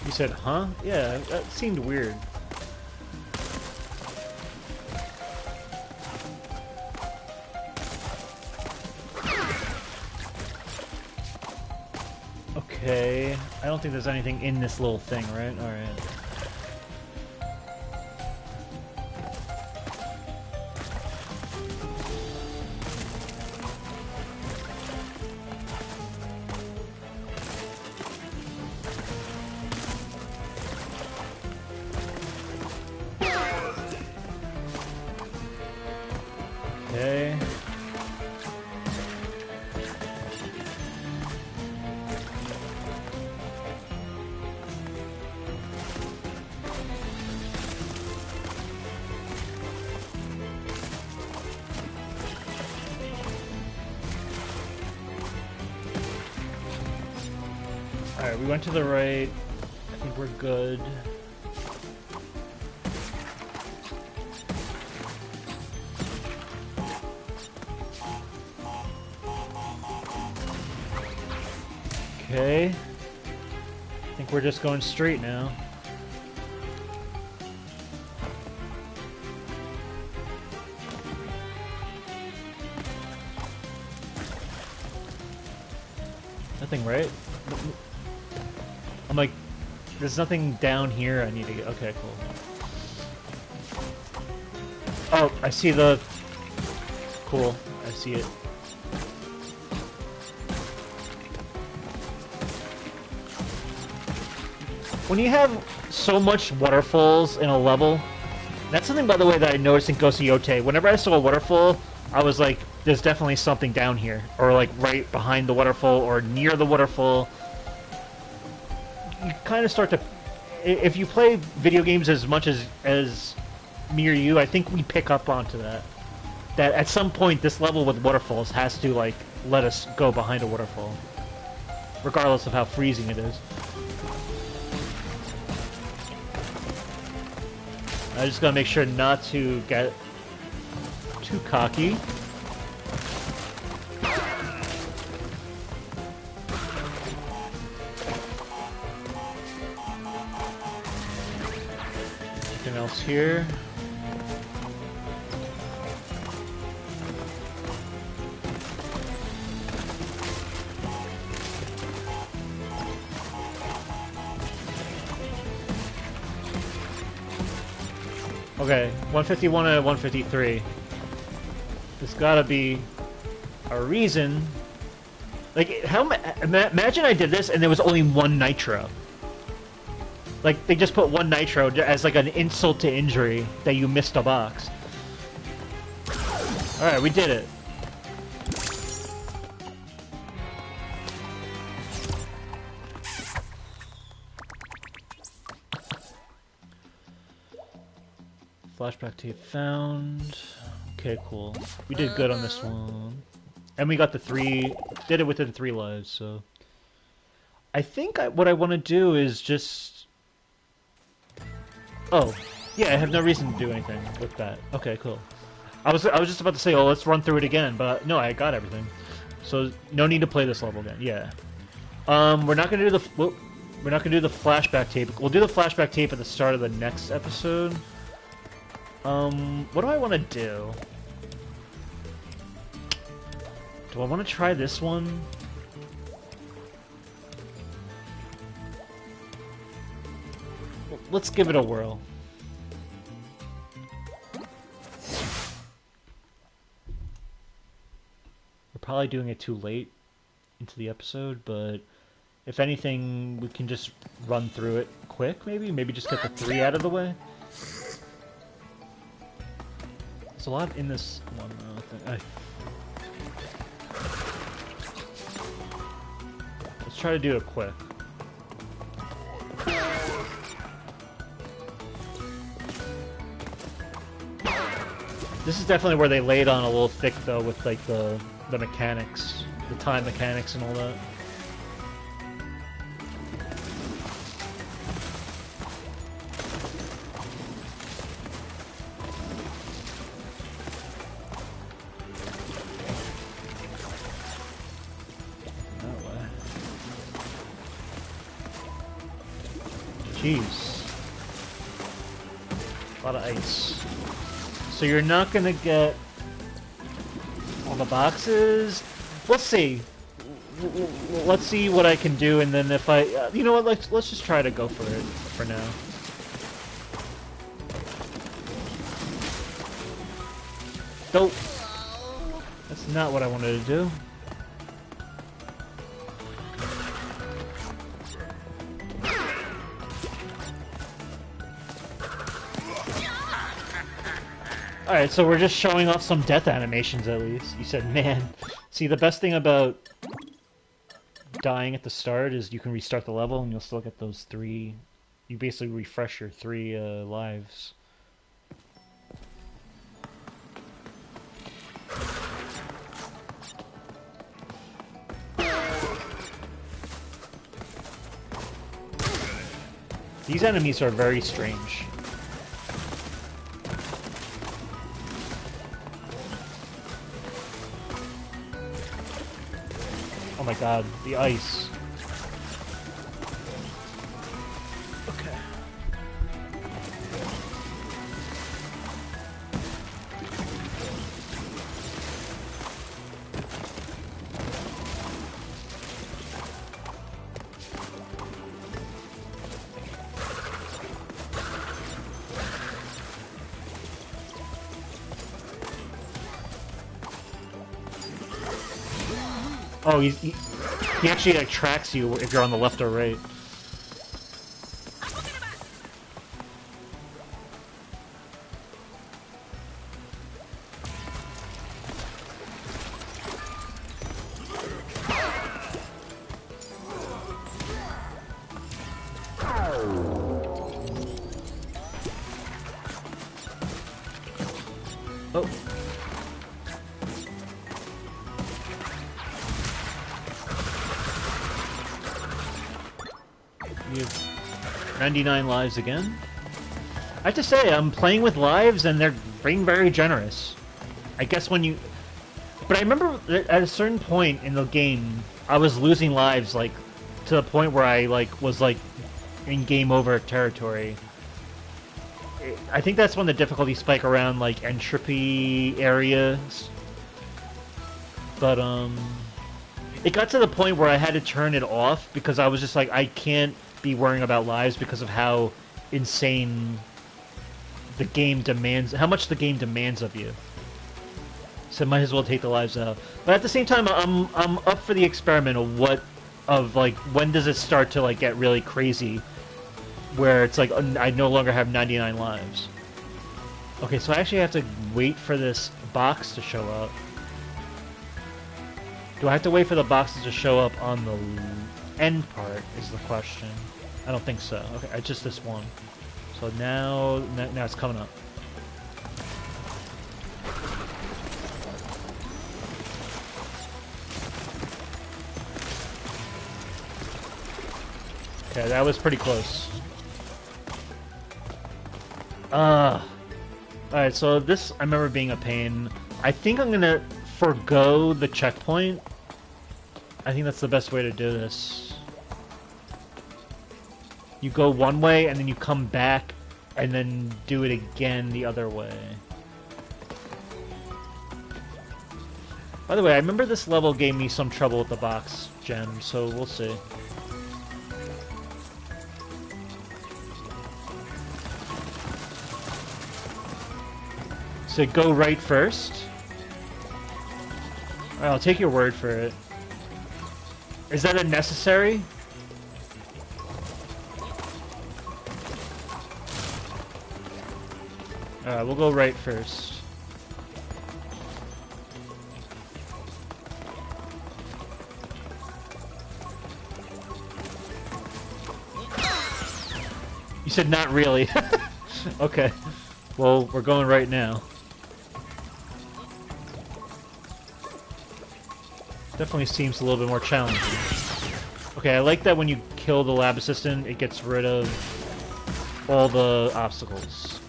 You said, huh? Yeah, that seemed weird. Okay, I don't think there's anything in this little thing, right? Alright. Okay. Alright, we went to the right. I think we're good. Okay. I think we're just going straight now. Nothing, right? I'm like, there's nothing down here I need to get. Okay, cool. Oh, I see the... Cool, I see it. When you have so much waterfalls in a level, that's something, by the way, that I noticed in Ghost of Yote. Whenever I saw a waterfall, I was like, there's definitely something down here. Or like right behind the waterfall or near the waterfall. You kind of start to... If you play video games as much as me or you, I think we pick up onto that. That at some point, this level with waterfalls has to, like, let us go behind a waterfall. Regardless of how freezing it is. I just gotta make sure not to get too cocky. box here. Okay, 151 and 153. There's gotta be a reason. Like, imagine I did this and there was only one nitro. Like, they just put one nitro as like an insult to injury that you missed a box. Alright, we did it. Flashback tape found. Okay, cool. We did good on this one. And we got the 3... Did it within 3 lives, so... I think what I want to do is just... Oh. Yeah, I have no reason to do anything with that. Okay, cool. I was just about to say, oh, let's run through it again, but no, I got everything. So, no need to play this level again. Yeah. We're not gonna do the... We're not gonna do the flashback tape. We'll do the flashback tape at the start of the next episode. What do I want to do? Do I want to try this one? Let's give it a whirl. We're probably doing it too late into the episode, but if anything, we can just run through it quick, maybe? Maybe just get the 3 out of the way? There's a lot in this one, though. Let's try to do it quick. This is definitely where they laid on a little thick, though, with like the mechanics, the time mechanics and all that. Jeez. A lot of ice. So you're not gonna get all the boxes? Let's see. Let's see what I can do, and then if I... you know what, let's just try to go for it for now. Nope. That's not what I wanted to do. Alright, so we're just showing off some death animations at least. You said, man. See, the best thing about dying at the start is you can restart the level and you'll still get those 3... You basically refresh your 3 lives. These enemies are very strange. Oh my god, the ice. Okay. Oh, he actually like tracks you if you're on the left or right. Oh. You have 99 lives again. I have to say, I'm playing with lives and they're being very generous. I guess when you... But I remember at a certain point in the game, I was losing lives, like, to the point where I, like, was, like, in game over territory. I think that's when the difficulty spike around like entropy areas. But it got to the point where I had to turn it off because I was just like, I can't be worrying about lives because of how insane the game demands, how much the game demands of you. So might as well take the lives out. But at the same time, I'm up for the experiment of like when does it start to like get really crazy, where it's like I no longer have 99 lives. Okay, so I actually have to wait for this box to show up. Do I have to wait for the boxes to show up on the end part, is the question. I don't think so. Okay, it's just this one. So now it's coming up. Okay, that was pretty close. Alright, so this, I remember being a pain. I think I'm gonna forgo the checkpoint. I think that's the best way to do this. You go one way, and then you come back, and then do it again the other way. By the way, I remember this level gave me some trouble with the box gem, so we'll see. So go right first. Alright, I'll take your word for it. Is that unnecessary? Alright, we'll go right first. You said not really. Okay. Well, we're going right now. Definitely seems a little bit more challenging. Okay, I like that when you kill the lab assistant, it gets rid of all the obstacles.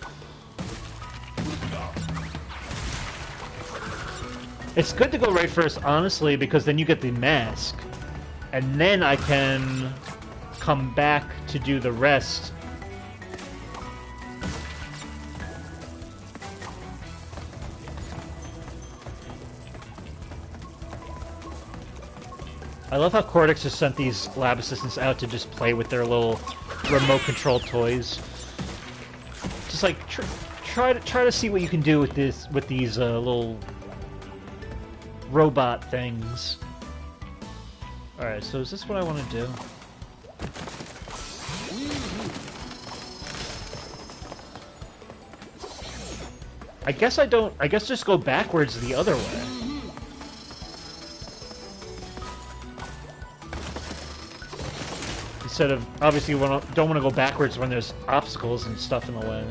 It's good to go right first, honestly, because then you get the mask. And then I can come back to do the rest. I love how Cortex just sent these lab assistants out to just play with their little remote-controlled toys. Just like try to see what you can do with these little robot things. All right, so is this what I want to do? I guess I don't. I guess just go backwards the other way. Instead of, obviously, you don't want to go backwards when there's obstacles and stuff in the way.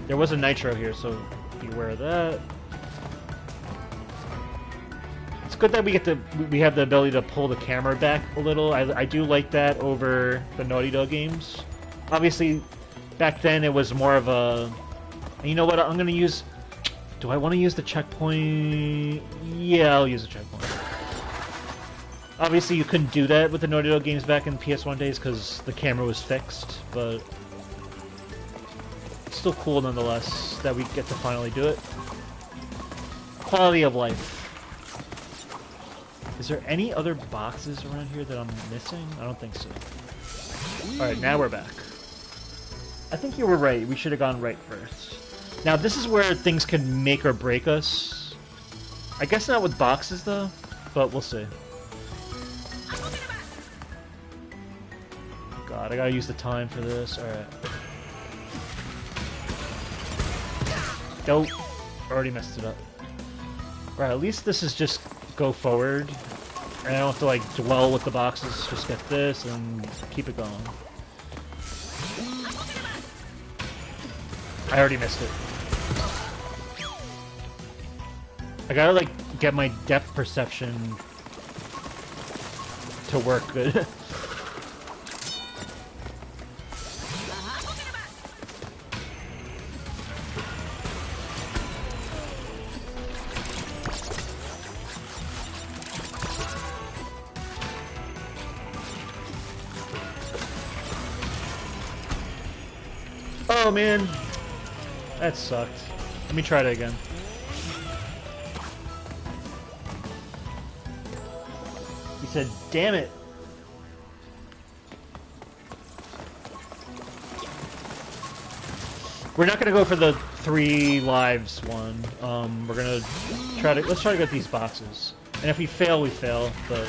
There was a nitro here, so beware of that. It's good that we have the ability to pull the camera back a little. I do like that over the Naughty Dog games. Obviously, back then it was more of a... And you know what? I'm gonna use... Do I want to use the checkpoint? Yeah, I'll use the checkpoint. Obviously, you couldn't do that with the Naughty Dog games back in PS1 days because the camera was fixed, but it's still cool nonetheless that we get to finally do it. Quality of life. Is there any other boxes around here that I'm missing? I don't think so. Alright, now we're back. I think you were right. We should have gone right first. Now, this is where things can make or break us. I guess not with boxes, though, but we'll see. God, I gotta use the time for this. Alright. Nope. Already messed it up. Right, at least this is just go forward. And I don't have to, like, dwell with the boxes. Just get this and keep it going. I already missed it. I gotta, like, get my depth perception to work good. No, man. That sucked. Let me try it again. He said, damn it. We're not gonna go for the 3 lives one. We're gonna try to, let's try to get these boxes. And if we fail, we fail, but...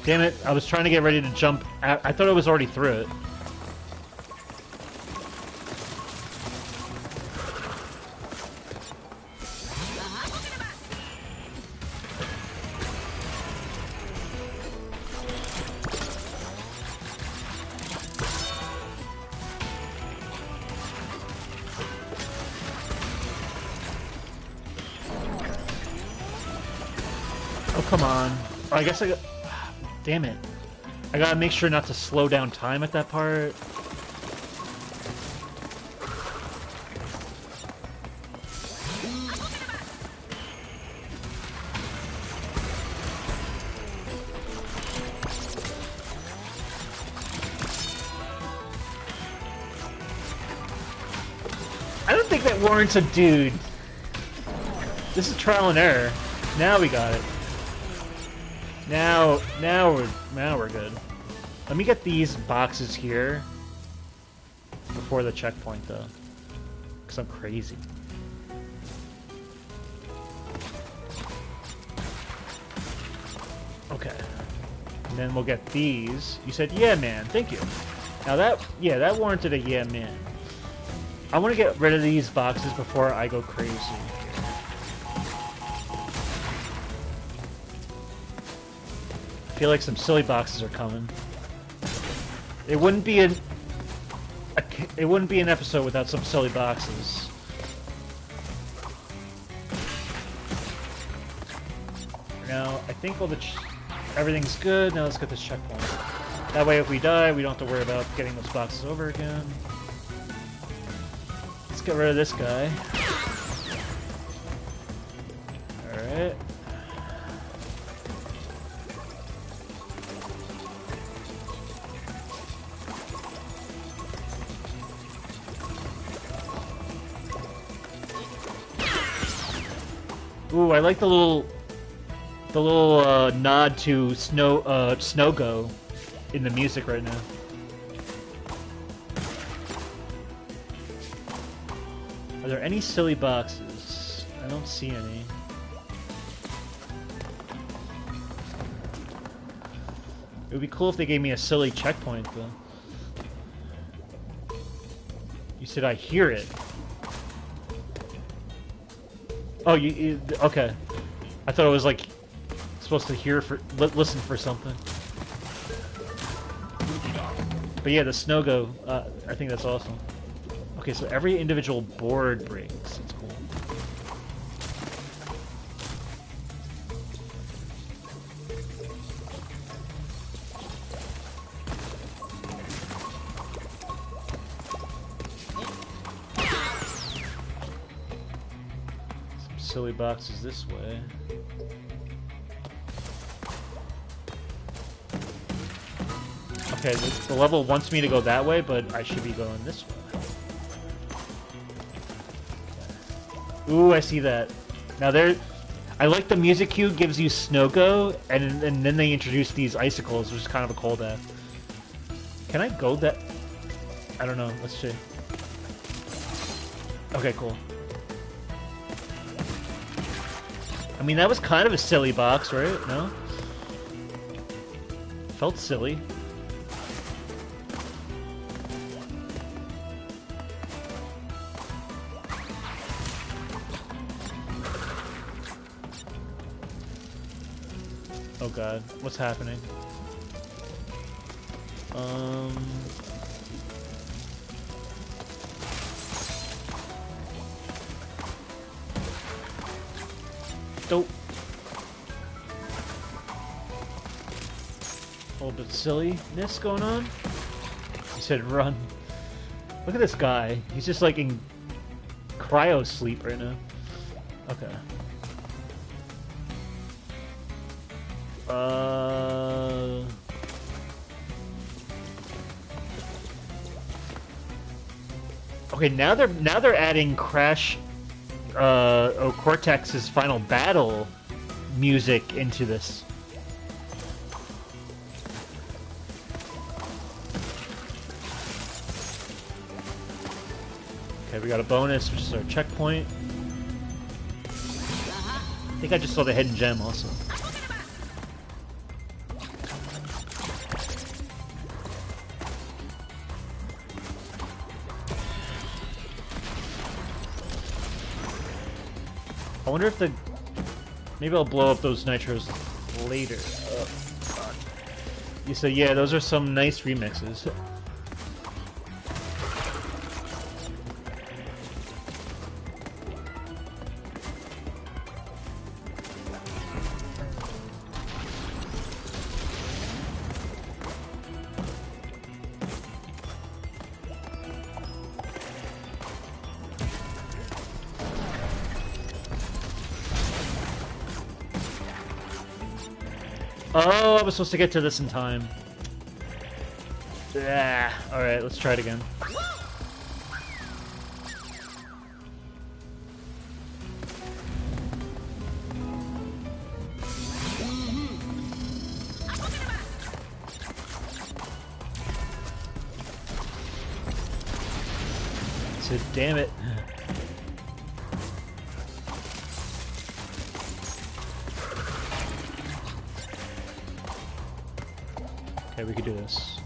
Damn it, I was trying to get ready to jump. I thought I was already through it. Oh, come on. Oh, I guess I got... Damn it. I gotta make sure not to slow down time at that part. I don't think that warrants a dude. This is trial and error. Now we got it. Now we're good. Let me get these boxes here before the checkpoint, though, because I'm crazy. Okay, and then we'll get these. You said, "Yeah, man, thank you." Now that warranted a yeah, man. I want to get rid of these boxes before I go crazy. I feel like some silly boxes are coming. It wouldn't be an episode without some silly boxes. Now I think everything's good. Now let's get this checkpoint. That way, if we die, we don't have to worry about getting those boxes over again. Let's get rid of this guy. All right. Ooh, I like the little nod to Snow Go in the music right now. Are there any silly boxes? I don't see any. It would be cool if they gave me a silly checkpoint, though. You said I hear it. Oh, okay. I thought it was like supposed to listen for something. But yeah, the Snow Go, I think that's awesome. Okay, so every individual board breaks. That's cool. Some silly boxes this way. Okay, the level wants me to go that way, but I should be going this way. Ooh, I see that. Now I like the music cue gives you Snow Go, and then they introduce these icicles, which is kind of a cool death. Can I go that? I don't know. Let's see. Okay, cool. I mean, that was kind of a silly box, right? No? Felt silly. Oh god, what's happening? Dope. A little bit silliness going on. He said run. Look at this guy. He's just like in cryo sleep right now. Okay. Okay, now they're adding Crash Cortex's final battle music into this. Okay, we got a bonus, which is our checkpoint. I think I just saw the hidden gem also. I wonder if the... Maybe I'll blow up those nitros later. Oh, God. You said, yeah, those are some nice remixes. Oh, I was supposed to get to this in time. Yeah. Alright, let's try it again. So, damn it. Okay, we could do this.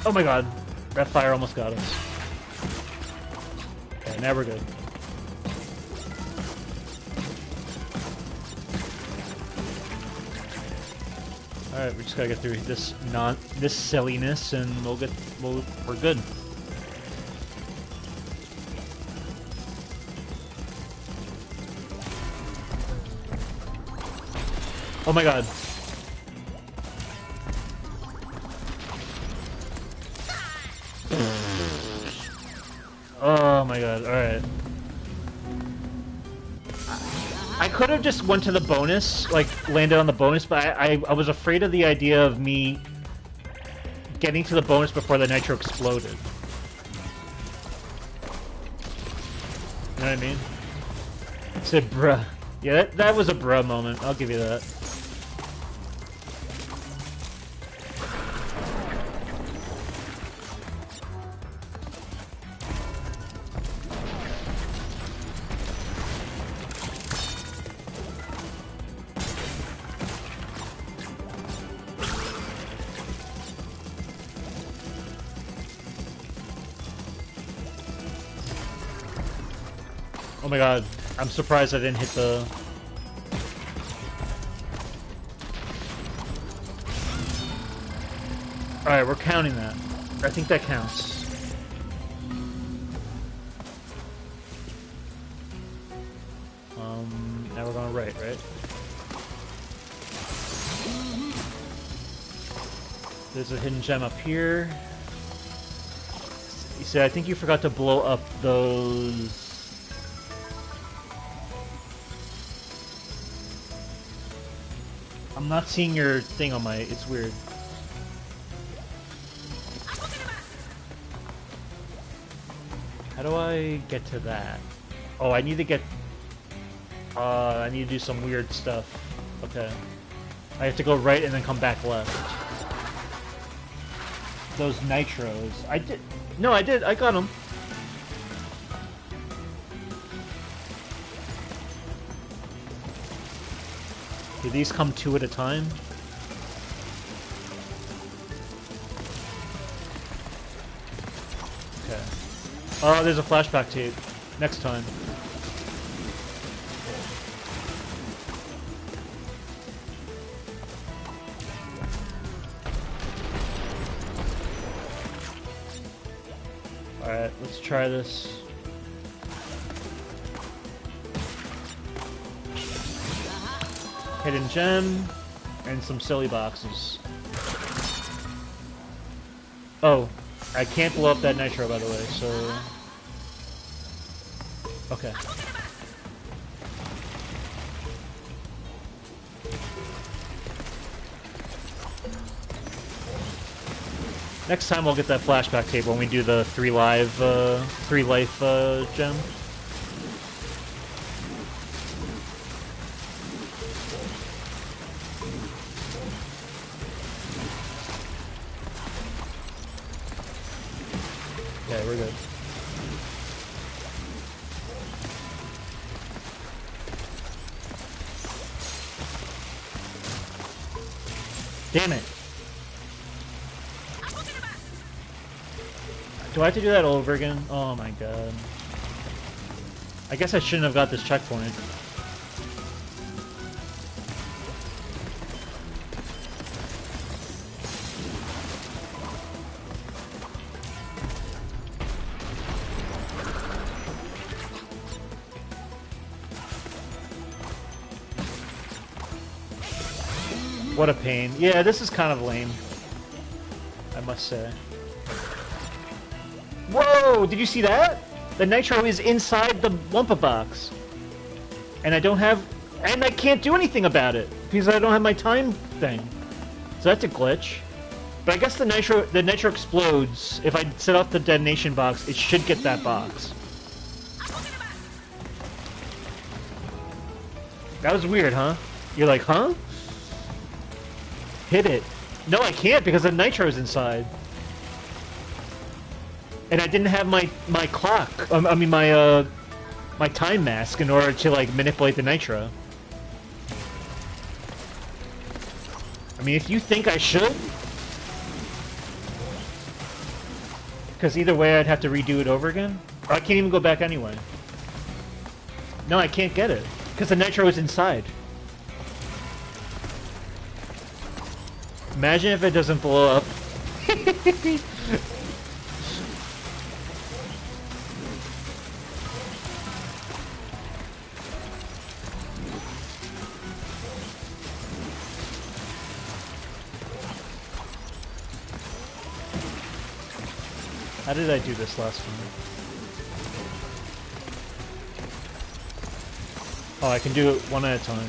Oh my god. That fire almost got us. Okay, now we're good. Alright, we just gotta get through this silliness and we're good. Oh my god. Oh my god, alright. I could have just went to the bonus, like, landed on the bonus, but I was afraid of the idea of me getting to the bonus before the nitro exploded. You know what I mean? I said, bruh. Yeah, that was a bruh moment. I'll give you that. Oh my god, I'm surprised I didn't hit the... Alright, we're counting that. I think that counts. Now we're going right? There's a hidden gem up here. You see, I think you forgot to blow up those... I'm not seeing your thing on my... It's weird. How do I get to that? Oh, I need to get... I need to do some weird stuff. Okay. I have to go right and then come back left. Those nitros. I did... No, I did. I got them. Do these come two at a time? Okay. Oh, there's a flashback tape. Next time. Alright, let's try this. Hidden gem, and some silly boxes. Oh, I can't blow up that nitro, by the way, so... Okay. Next time we'll get that flashback table when we do the 3 life gem. Okay, we're good. Damn it. Do I have to do that all over again? Oh my god. I guess I shouldn't have got this checkpoint. What a pain. Yeah, this is kind of lame, I must say. Whoa! Did you see that? The nitro is inside the Wumpa box. And I don't have... And I can't do anything about it, because I don't have my time thing. So that's a glitch. But I guess the nitro explodes. If I set off the detonation box, it should get that box. That was weird, huh? You're like, huh? Hit it. No, I can't, because the nitro is inside. And I didn't have my clock. I mean my my time mask in order to like manipulate the nitro. I mean, if you think I should, because either way I'd have to redo it over again. Or I can't even go back anyway. No, I can't get it because the nitro is inside. Imagine if it doesn't blow up. How did I do this last time? Oh, I can do it one at a time.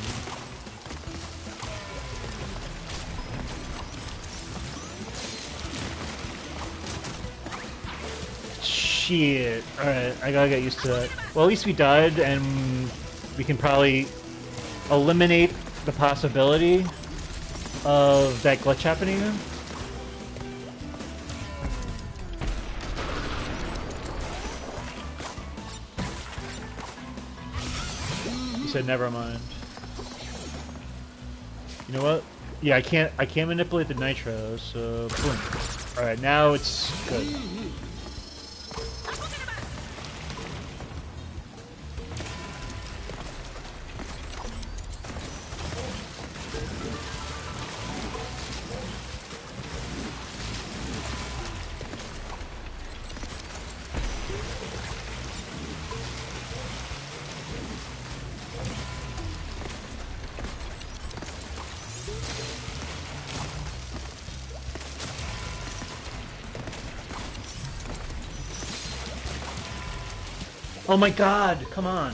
Shit. Alright, I gotta get used to that. Well, at least we died, and we can probably eliminate the possibility of that glitch happening again. Said never mind. You know what? Yeah, I can't manipulate the nitro, so boom. Alright, now it's good. Oh my god, come on.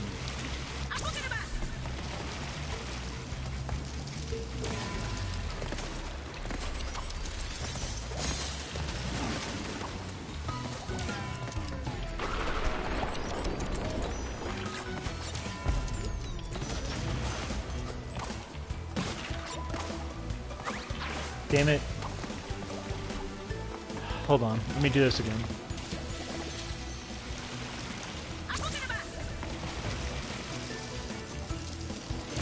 Damn it. Hold on, let me do this again.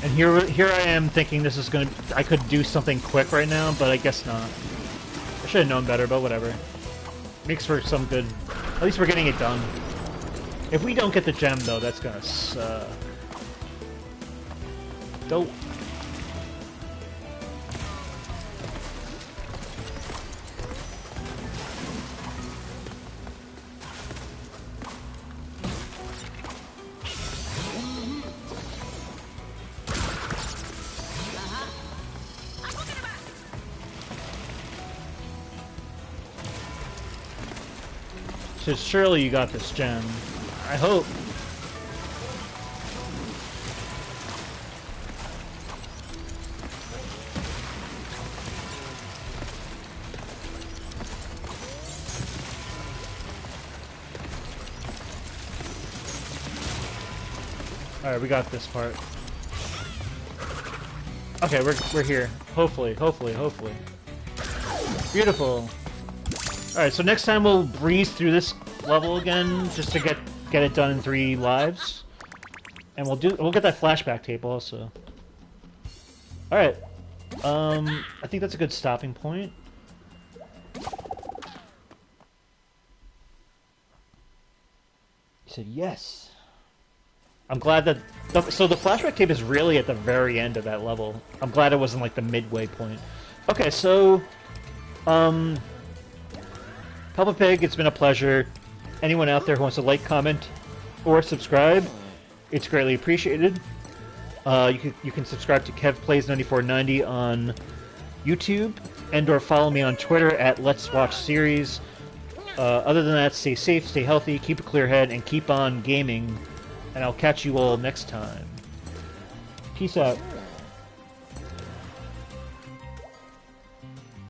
And here I am thinking this is gonna... I could do something quick right now, but I guess not. I should have known better, but whatever. Makes for some good... At least we're getting it done. If we don't get the gem, though, that's gonna suck. Dope. Because surely you got this, Jen. I hope. Alright, we got this part. Okay, we're here. Hopefully. Beautiful. Alright, so next time we'll breeze through this level again, just to get it done in 3 lives. And we'll get that flashback tape also. Alright. I think that's a good stopping point. He said yes. I'm glad that... So the flashback tape is really at the very end of that level. I'm glad it wasn't like the midway point. Okay, so... Papa Pig, it's been a pleasure. Anyone out there who wants to like, comment, or subscribe, it's greatly appreciated. You can subscribe to Kev Plays 9490 on YouTube, and/or follow me on Twitter at Let's Watch Series. Other than that, stay safe, stay healthy, keep a clear head, and keep on gaming. And I'll catch you all next time. Peace out.